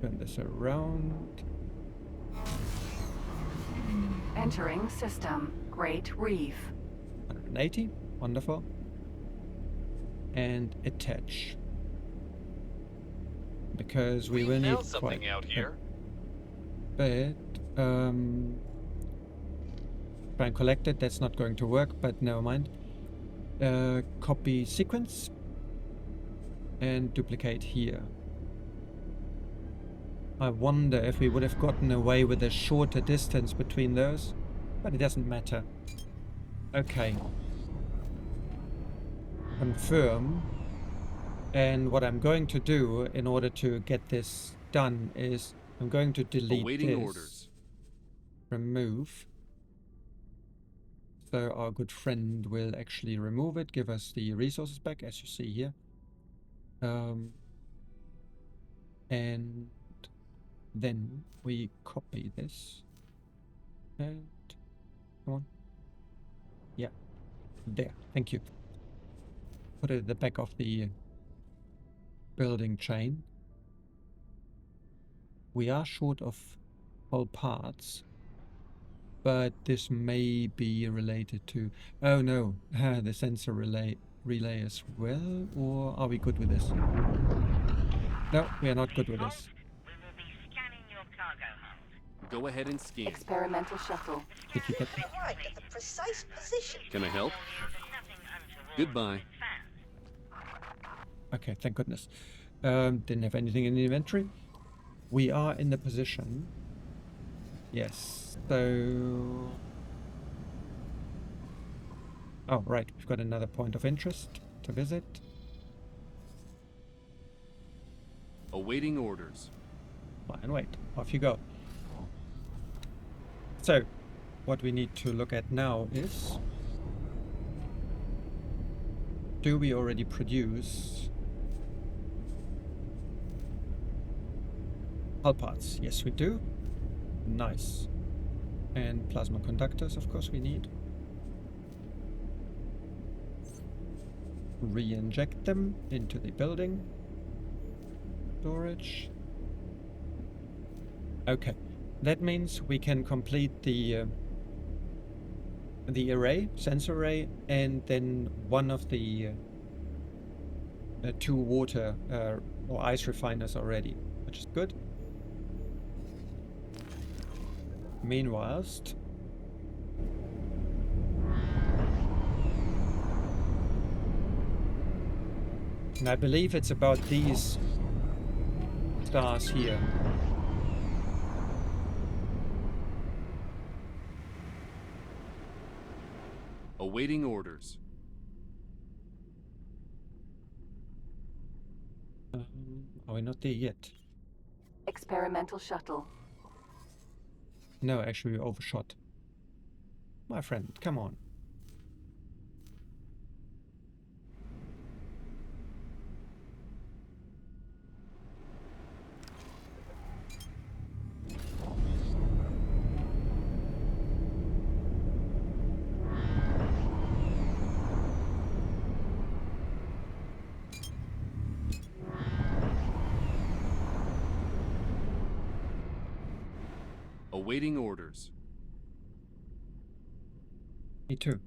Turn this around. Entering system. Great Reef. 180. Wonderful. And attach. Because we will need something out here. But try and collect it. That's not going to work, but never mind. Copy sequence and duplicate here. I wonder if we would have gotten away with a shorter distance between those, but it doesn't matter. Okay. Confirm. And what I'm going to do in order to get this done is I'm going to delete Awaiting this. orders. Remove. So our good friend will actually remove it, give us the resources back, as you see here. And then we copy this. And come on. Yeah. There. Thank you. Put it at the back of the building chain. We are short of all parts. But this may be related to... Oh no, the sensor relay as well? Or are we good with this? No, we are not good with this. We will be scanning your cargo hold. Go ahead and scan. Experimental shuttle. Did you get that? Arrived at the precise position. Can I help? Nothing untoward. Goodbye. Okay, thank goodness. Didn't have anything in the inventory. We are in the position. Yes, so... Oh, right, we've got another point of interest to visit. Awaiting orders. Fine, wait, off you go. So, what we need to look at now is... Do we already produce... hull parts? Yes, we do. Nice. And plasma conductors, of course, we need. Re-inject them into the building. Storage. Okay. That means we can complete the array, sensor array, and then one of the two water or ice refiners already, which is good. Meanwhile, and I believe it's about these stars here. Awaiting orders. Are we not there yet? Experimental shuttle. No, actually we overshot. My friend, come on. Awaiting orders. Me too.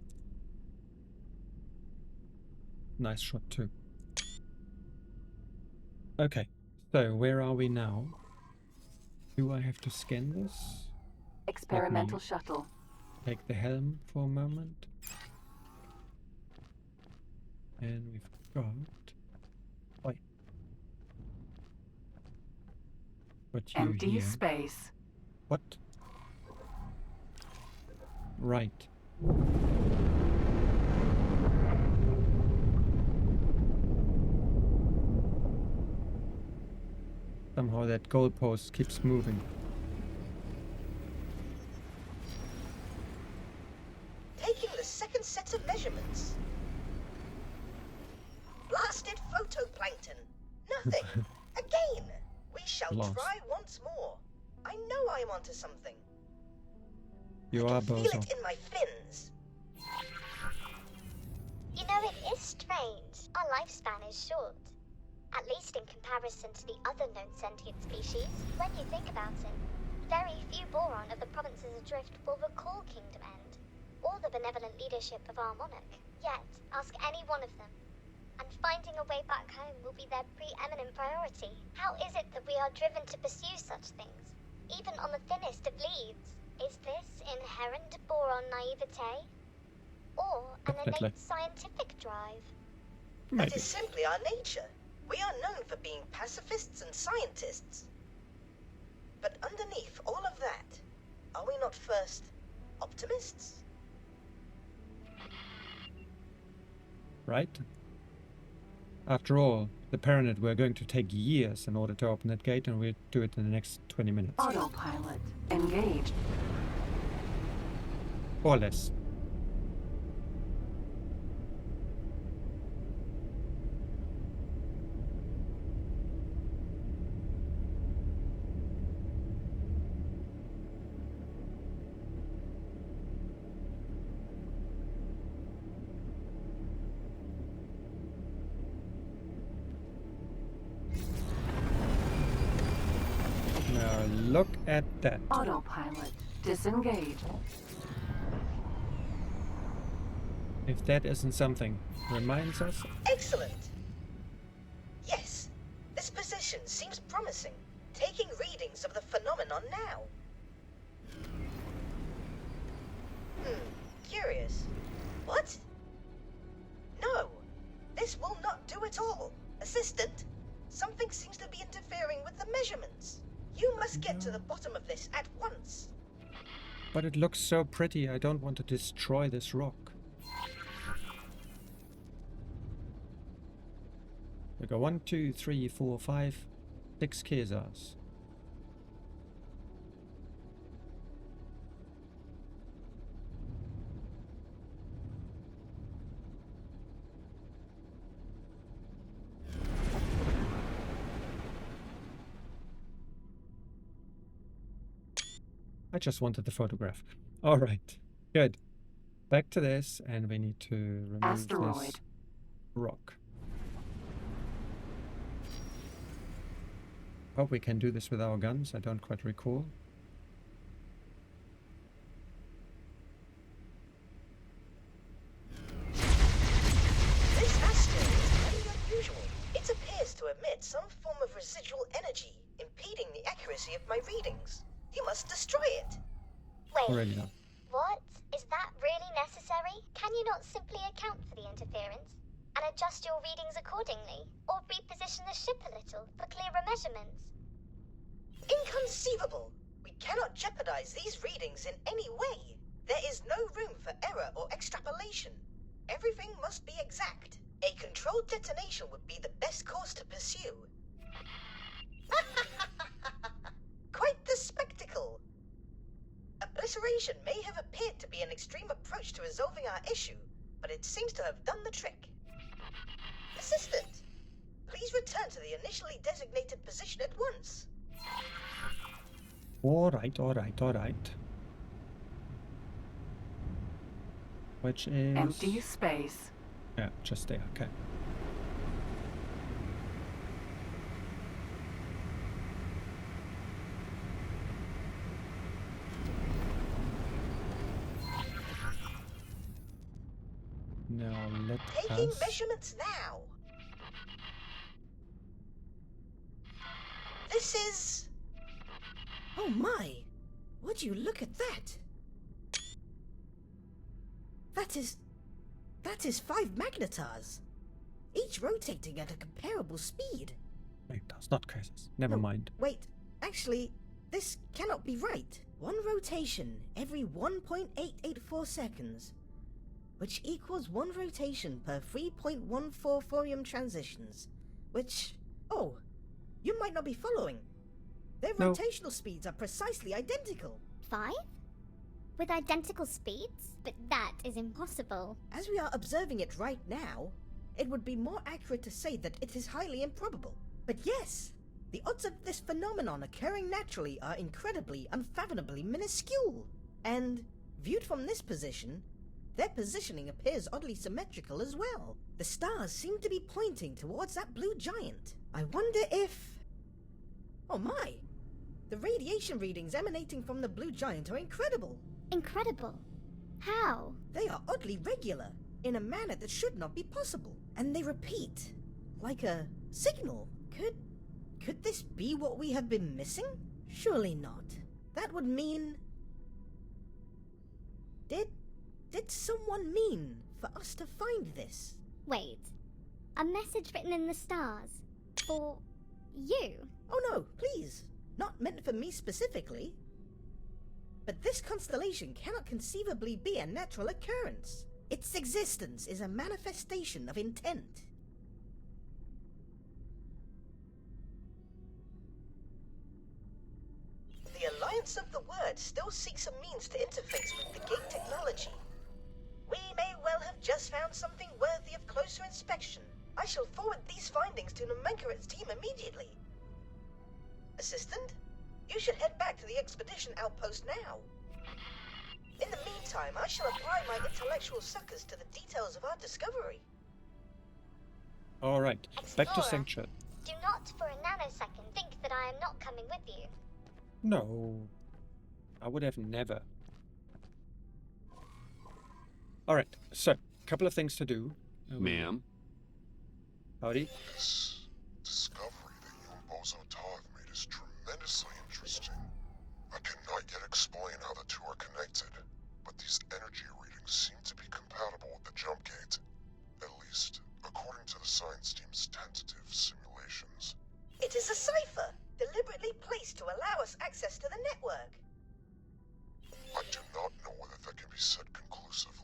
Nice shot too. Okay, so where are we now? Do I have to scan this? Experimental shuttle. Take the helm for a moment. And we've got... Oi. What you Empty here? space. What? Right. Somehow that goalpost keeps moving. Taking the second set of measurements. Blasted photoplankton. Nothing. Again. We shall Lost. try once more. I know I'm onto something. You I are can feel bozo. it in my fins. You know, it is strange. Our lifespan is short. At least in comparison to the other known sentient species. When you think about it, very few Boron of the provinces adrift will recall Kingdom End, or the benevolent leadership of our monarch. Yet, ask any one of them, and finding a way back home will be their preeminent priority. How is it that we are driven to pursue such things, even on the thinnest of leads? Is this inherent Boron naivete? Or an Definitely. innate scientific drive? Maybe. That is simply our nature. We are known for being pacifists and scientists. But underneath all of that, are we not first optimists? Right? After all, the Pyramid were going to take years in order to open that gate, and we'll do it in the next 20 minutes. Autopilot. Engaged. Or less. Now look at that. Autopilot. Disengage. If that isn't something, reminds us. Excellent. Yes, this position seems promising. Taking readings of the phenomenon now. Curious. What? No, this will not do at all. Assistant, something seems to be interfering with the measurements. You must get to the bottom of this at once. But it looks so pretty, I don't want to destroy this rock. We go 1, 2, 3, 4, 5, 6 Kesars. I just wanted the photograph. Alright, good. Back to this, and we need to remove this Asteroid. rock. Hope we can do this with our guns, I don't quite recall. This asteroid is very unusual. It appears to emit some form of residual energy, impeding the accuracy of my readings. You must destroy it. Wait, Already done. what? Is that really necessary? Can you not simply account for the interference and adjust your readings accordingly? Or reposition the ship a little for clearer measurements? Inconceivable! We cannot jeopardize these readings in any way. There is no room for error or extrapolation. Everything must be exact. A controlled detonation would be the best course to pursue. Quite the spectacle! Obliteration may have appeared to be an extreme approach to resolving our issue, but it seems to have done the trick. Assistant, please return to the initially designated position at once. Alright, alright, alright. Which is... Empty space. Yeah, just there, okay. Now let Taking us... measurements now. This is... Oh my! Would you look at that? That is 5 magnetars, each rotating at a comparable speed. Magnetars, not cursors. Never No, mind. Wait, actually, this cannot be right. One rotation every 1.884 seconds, which equals 1 rotation per 3.14 Thorium transitions, which... Oh, you might not be following. Their No. rotational speeds are precisely identical. 5? With identical speeds? But that is impossible. As we are observing it right now, it would be more accurate to say that it is highly improbable. But yes, the odds of this phenomenon occurring naturally are incredibly, unfathomably minuscule. And, viewed from this position, their positioning appears oddly symmetrical as well. The stars seem to be pointing towards that blue giant. I wonder if... Oh my! The radiation readings emanating from the blue giant are incredible. Incredible. How? They are oddly regular, in a manner that should not be possible. And they repeat, like a signal. Could this be what we have been missing? Surely not. That would mean... Did someone mean for us to find this? Wait. A message written in the stars. For... you? Oh no, please. Not meant for me specifically. But this constellation cannot conceivably be a natural occurrence. Its existence is a manifestation of intent. The Alliance of the Word still seeks a means to interface with the gate technology. We may well have just found something worthy of closer inspection. I shall forward these findings to Nomenklaret's team immediately. Assistant, you should head back to the expedition outpost now. In the meantime, I shall apply my intellectual suckers to the details of our discovery. Alright, back to Explorer. Sanctuary. Do not for a nanosecond think that I am not coming with you. No. I would have never. Alright, so, couple of things to do. Ma'am, Howdy. This discovery that you and Bozo Ta have made is tremendously interesting. I cannot yet explain how the two are connected, but these energy readings seem to be compatible with the jump gate. At least, according to the science team's tentative simulations. It is a cipher, deliberately placed to allow us access to the network. I do not know whether that can be said conclusively.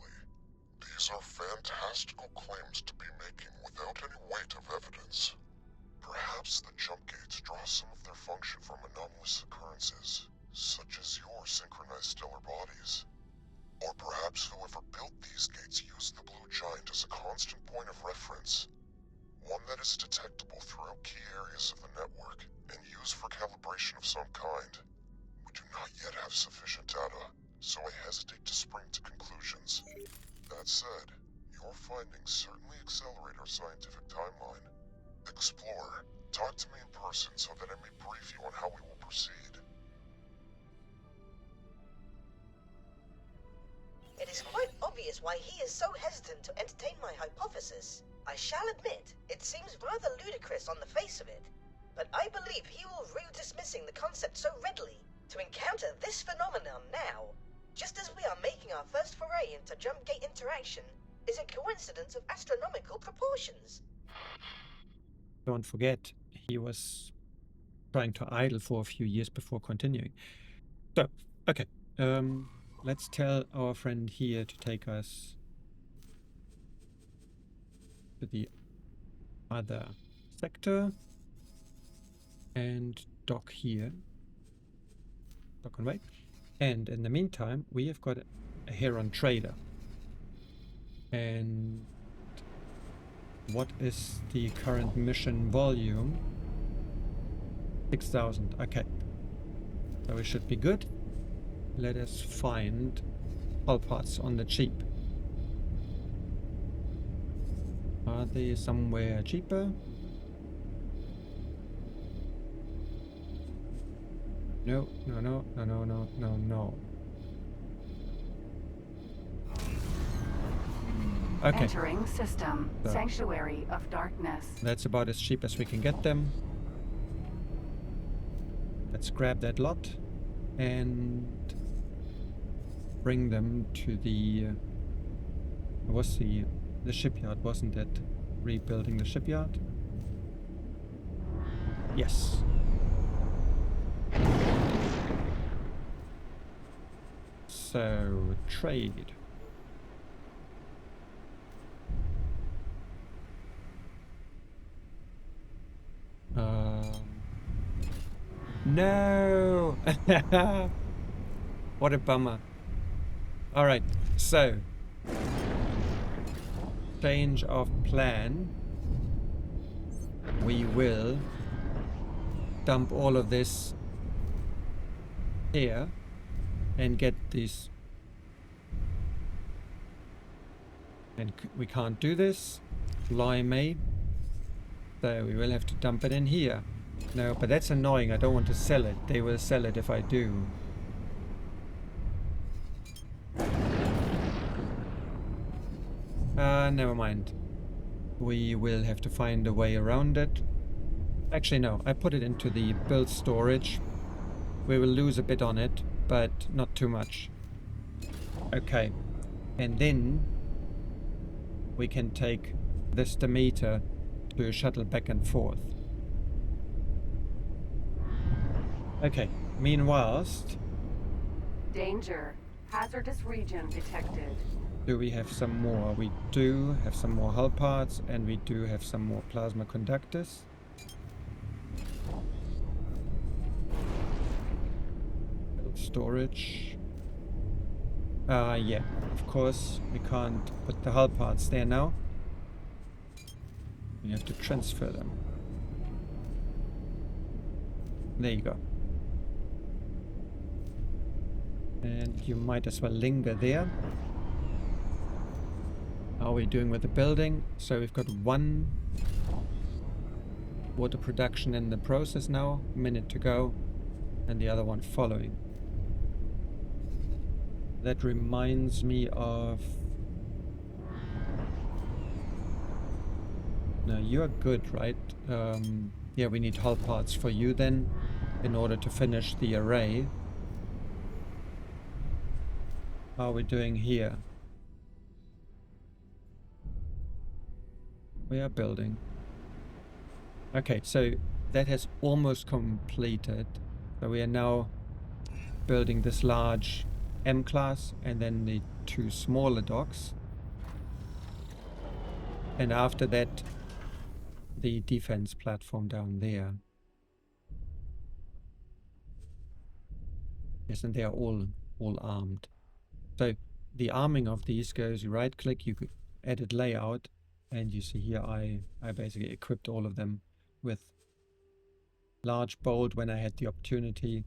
These are fantastical claims to be making without any weight of evidence. Perhaps the jump gates draw some of their function from anomalous occurrences, such as your synchronized stellar bodies. Or perhaps whoever built these gates used the blue giant as a constant point of reference, one that is detectable throughout key areas of the network and used for calibration of some kind. We do not yet have sufficient data, so I hesitate to spring to conclusions. That said, your findings certainly accelerate our scientific timeline. Explorer, talk to me in person so that I may brief you on how we will proceed. It is quite obvious why he is so hesitant to entertain my hypothesis. I shall admit, it seems rather ludicrous on the face of it, but I believe he will rue dismissing the concept so readily. To encounter this phenomenon now, just as we are making our first foray into jump gate interaction, is a coincidence of astronomical proportions. Don't forget, he was trying to idle for a few years before continuing. So, okay. Let's tell our friend here to take us to the other sector and dock here. Dock on way. And in the meantime, we have got a Heron trader. And what is the current mission volume? 6,000. Okay. So we should be good. Let us find all parts on the cheap. Are they somewhere cheaper? No, no, no, no, no, no, no, no. Okay. Entering system. So- Sanctuary of Darkness. That's about as cheap as we can get them. Let's grab that lot and bring them to the... it was the shipyard, wasn't it? Rebuilding the shipyard? Yes. So, trade. No! What a bummer. Alright, so. Change of plan. We will dump all of this here and get these. And we can't do this. Blimey. So we will have to dump it in here. No, but that's annoying. I don't want to sell it. They will sell it if I do. Never mind. We will have to find a way around it. Actually, no. I put it into the build storage. We will lose a bit on it, but not too much. Okay. And then we can take this Demeter to shuttle back and forth. Okay. Meanwhile, Danger. Hazardous region detected. do we have some more? We do have some more hull parts, and we do have some more plasma conductors. Storage. Yeah, of course, we can't put the hull parts there now. We have to transfer them. There you go. And you might as well linger there. How are we doing with the building? So we've got one water production in the process now, a minute to go, and the other one following. That reminds me of... No, you're good, right? Yeah, we need hull parts for you then, in order to finish the array. How are we doing here? We are building. Okay, so that has almost completed. So we are now building this large M-class and then the two smaller docks. And after that, the defense platform down there. Yes, and they are all armed. So the arming of these goes, you right click, you could edit layout, and you see here I basically equipped all of them with large bolt when I had the opportunity,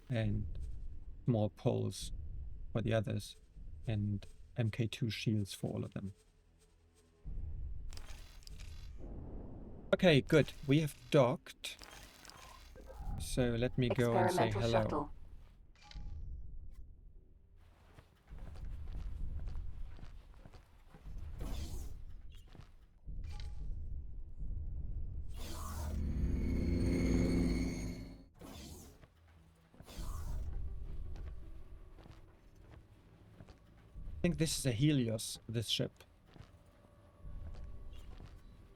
and small poles for the others, and MK2 shields for all of them. Okay, good. We have docked. So let me go and say Experimental hello. shuttle. I think this is a Helios, this ship.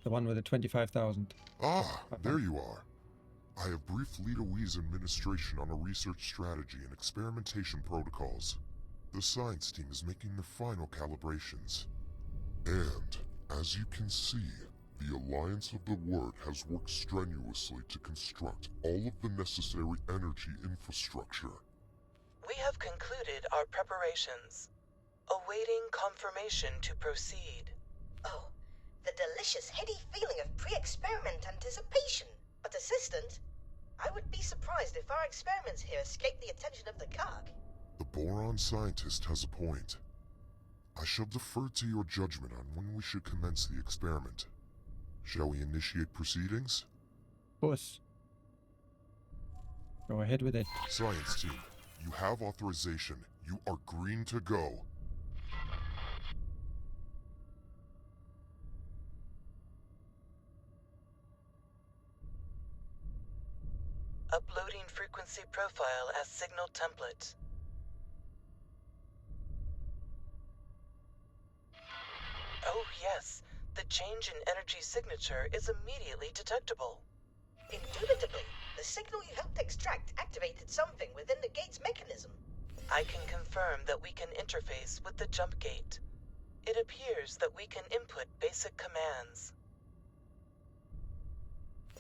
The one with the 25,000. Ah, there you are. I have briefed Lita Wee's administration on a research strategy and experimentation protocols. The science team is making the final calibrations. And, as you can see, the Alliance of the Word has worked strenuously to construct all of the necessary energy infrastructure. We have concluded our preparations, awaiting confirmation to proceed. Oh, the delicious heady feeling of pre-experiment anticipation. But Assistant, I would be surprised if our experiments here escape the attention of the Karg. The boron scientist has a point. I shall defer to your judgment on when we should commence the experiment. Shall we initiate proceedings? Of course. Go ahead with it. Science team, you have authorization. You are green to go. frequency profile as signal template. Oh yes, the change in energy signature is immediately detectable. Indubitably, the signal you helped extract activated something within the gate's mechanism. I can confirm that we can interface with the jump gate. It appears that we can input basic commands.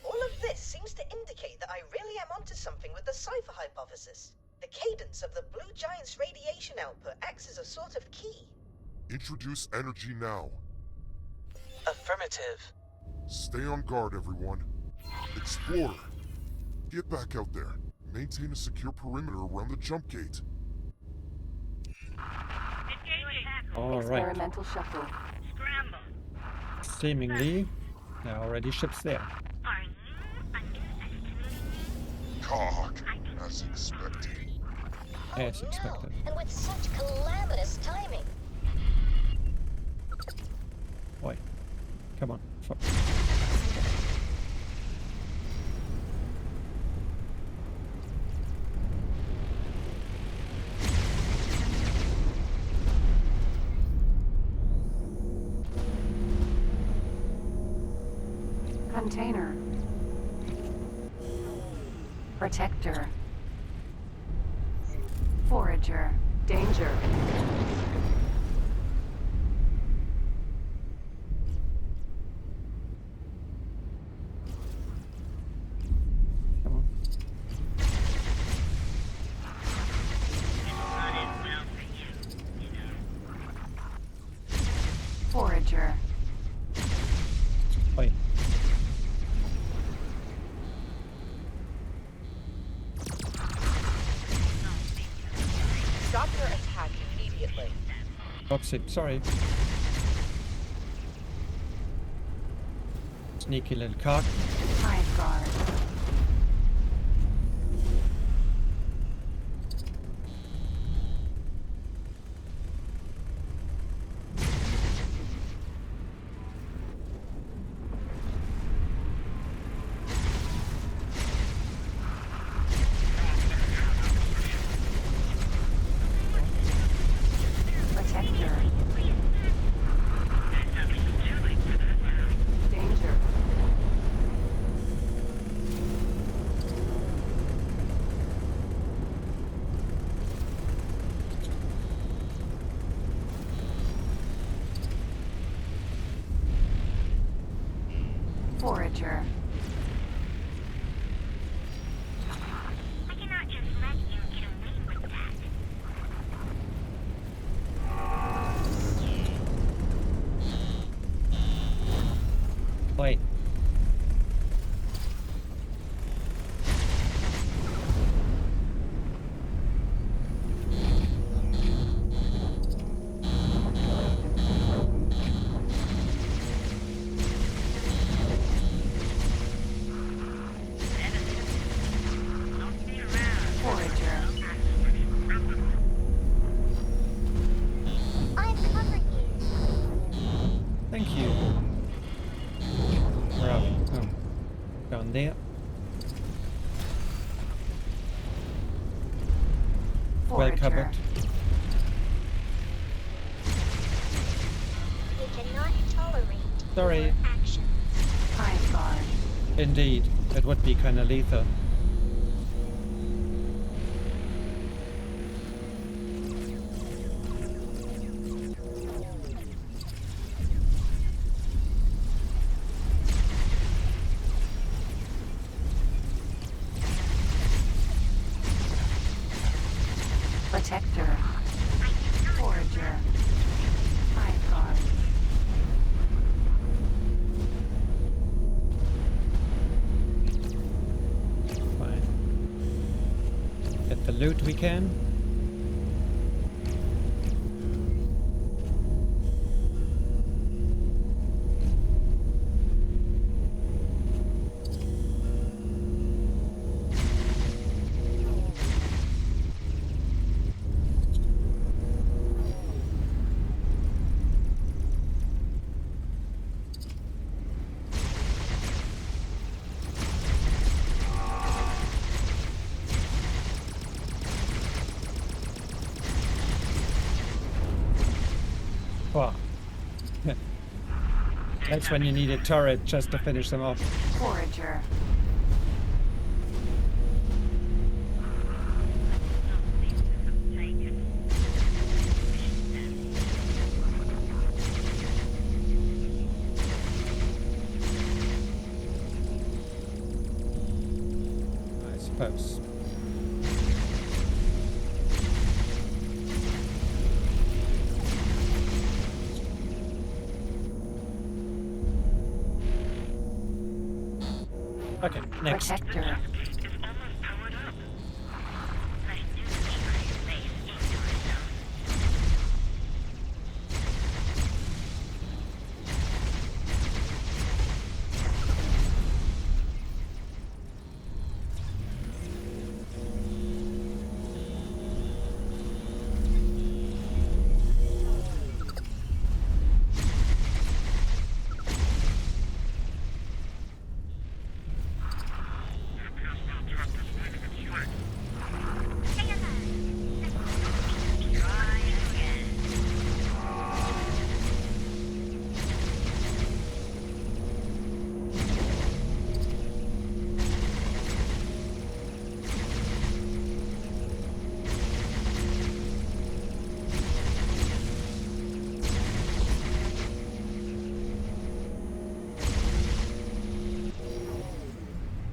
All of this seems to indicate that I really am onto something with the cipher hypothesis. The cadence of the blue giant's radiation output acts as a sort of key. Introduce energy now. Affirmative. Stay on guard, everyone. Explorer, get back out there. Maintain a secure perimeter around the jump gate. All right. Experimental shuttle. Scramble. Seemingly, there are already ships there. Are you underestimating me? Cock, as expected. As expected. And with such calamitous timing. Boy, come on. Container. Protector. Forager. Danger. Come on. Not as well for you, you know. Forager. Oi. Stop your attack immediately. Oopsie, sorry. Sneaky little cock. Hive guard. Protector. Danger. Forager. I cannot just let you get away with that. Wait. Don't be around. Forager. I'm covering you. Thank you. Where are we? Oh. Down there. Well Forager. covered. We cannot tolerate Sorry. your actions. Hive guard. Indeed. It would be kind of lethal. Protector. Forager. Hive guard. Fine. Get the loot we can. That's when you need a turret just to finish them off. Forager. I suppose. Okay, next. Protector. Is almost powered up. I do see my face into itself. Try again.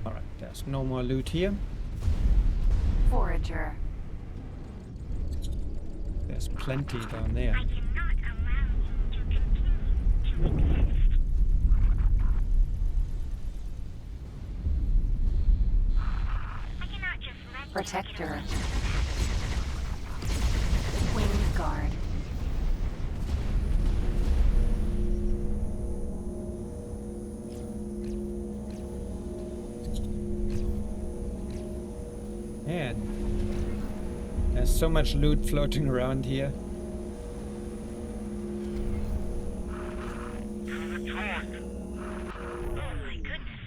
Alright, there's no more loot here. Forager. There's plenty down there. I cannot allow you to continue to exist. I cannot just let you Protector. kill Wing guard. Man, there's so much loot floating around here. Oh my goodness.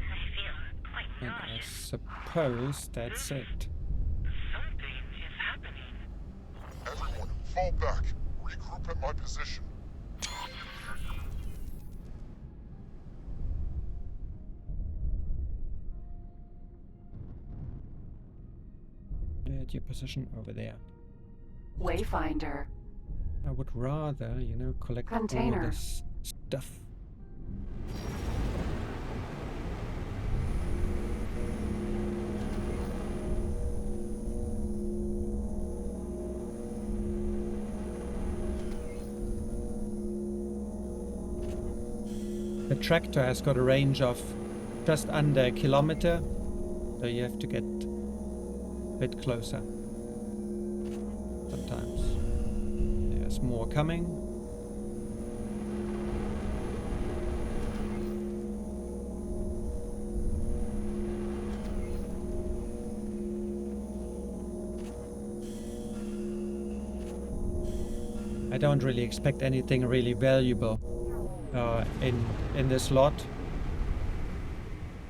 I feel quite And I nauseous. suppose that's it. Something is happening. Everyone, fall back. Regroup at my position. At your position over there. Wayfinder. I would rather, you know, collect all Container. this stuff. The tractor has got a range of just under a kilometer, so you have to get a bit closer. Sometimes. There's more coming. I don't really expect anything really valuable in this lot.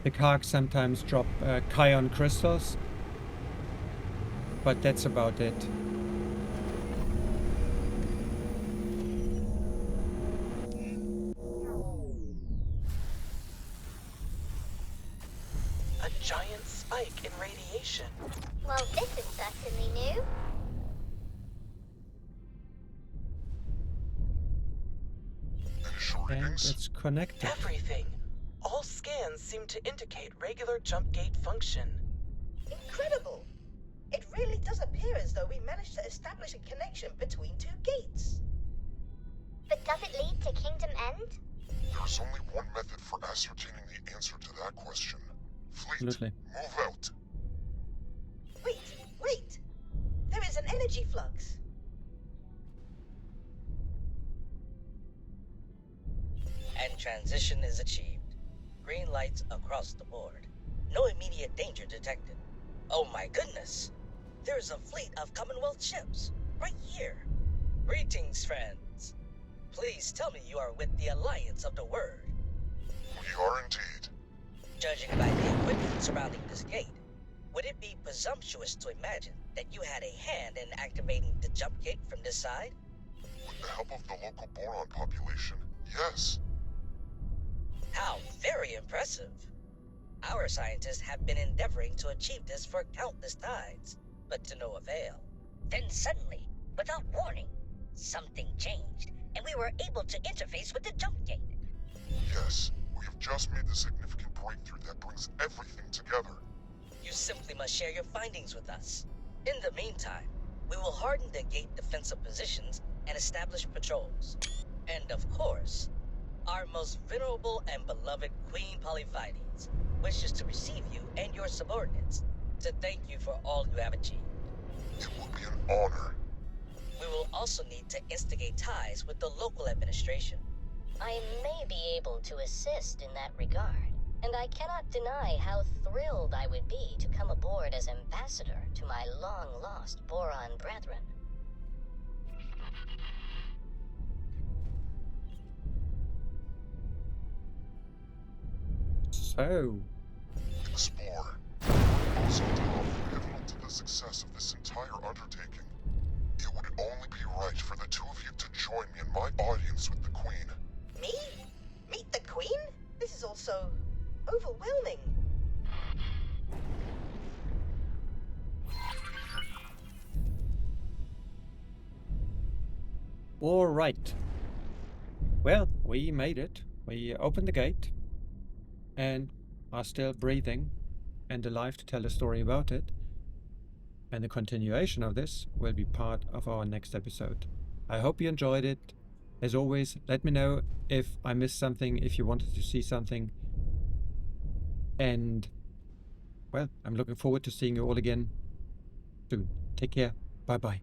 The Karks sometimes drop Kion crystals, but that's about it. A giant spike in radiation. Well, this is certainly new. Initial And readings? it's connected. Everything. All scans seem to indicate regular jump gate function. Incredible! It really does appear as though we managed to establish a connection between two gates. But does it lead to Kingdom End? There's only one method for ascertaining the answer to that question. Fleet, Absolutely. move out. Wait! There is an energy flux. And transition is achieved. Green lights across the board. No immediate danger detected. Oh my goodness! There's a fleet of Commonwealth ships, right here. Greetings, friends. Please tell me you are with the Alliance of the Word. We are indeed. Judging by the equipment surrounding this gate, would it be presumptuous to imagine that you had a hand in activating the jump gate from this side? With the help of the local boron population, yes. How very impressive. Our scientists have been endeavoring to achieve this for countless tides, but to no avail. Then suddenly, without warning, something changed, and we were able to interface with the jump gate. Yes, we have just made the significant breakthrough that brings everything together. You simply must share your findings with us. In the meantime, we will harden the gate defensive positions and establish patrols. And of course, our most venerable and beloved Queen Polyphides wishes to receive you and your subordinates to thank you for all you have achieved. It would be an honor. We will also need to instigate ties with the local administration. I may be able to assist in that regard, and I cannot deny how thrilled I would be to come aboard as ambassador to my long-lost Boron brethren. So, Explorer. Also, Tom, pivotal to the success of this entire undertaking. It would only be right for the two of you to join me in my audience with the Queen. Me? Meet the Queen? This is also overwhelming. all right. Well, we made it. We opened the gate and are still breathing and alive to tell a story about it. And the continuation of this will be part of our next episode. I hope you enjoyed it. As always, let me know if I missed something, if you wanted to see something. And, well, I'm looking forward to seeing you all again soon. Take care. Bye-bye.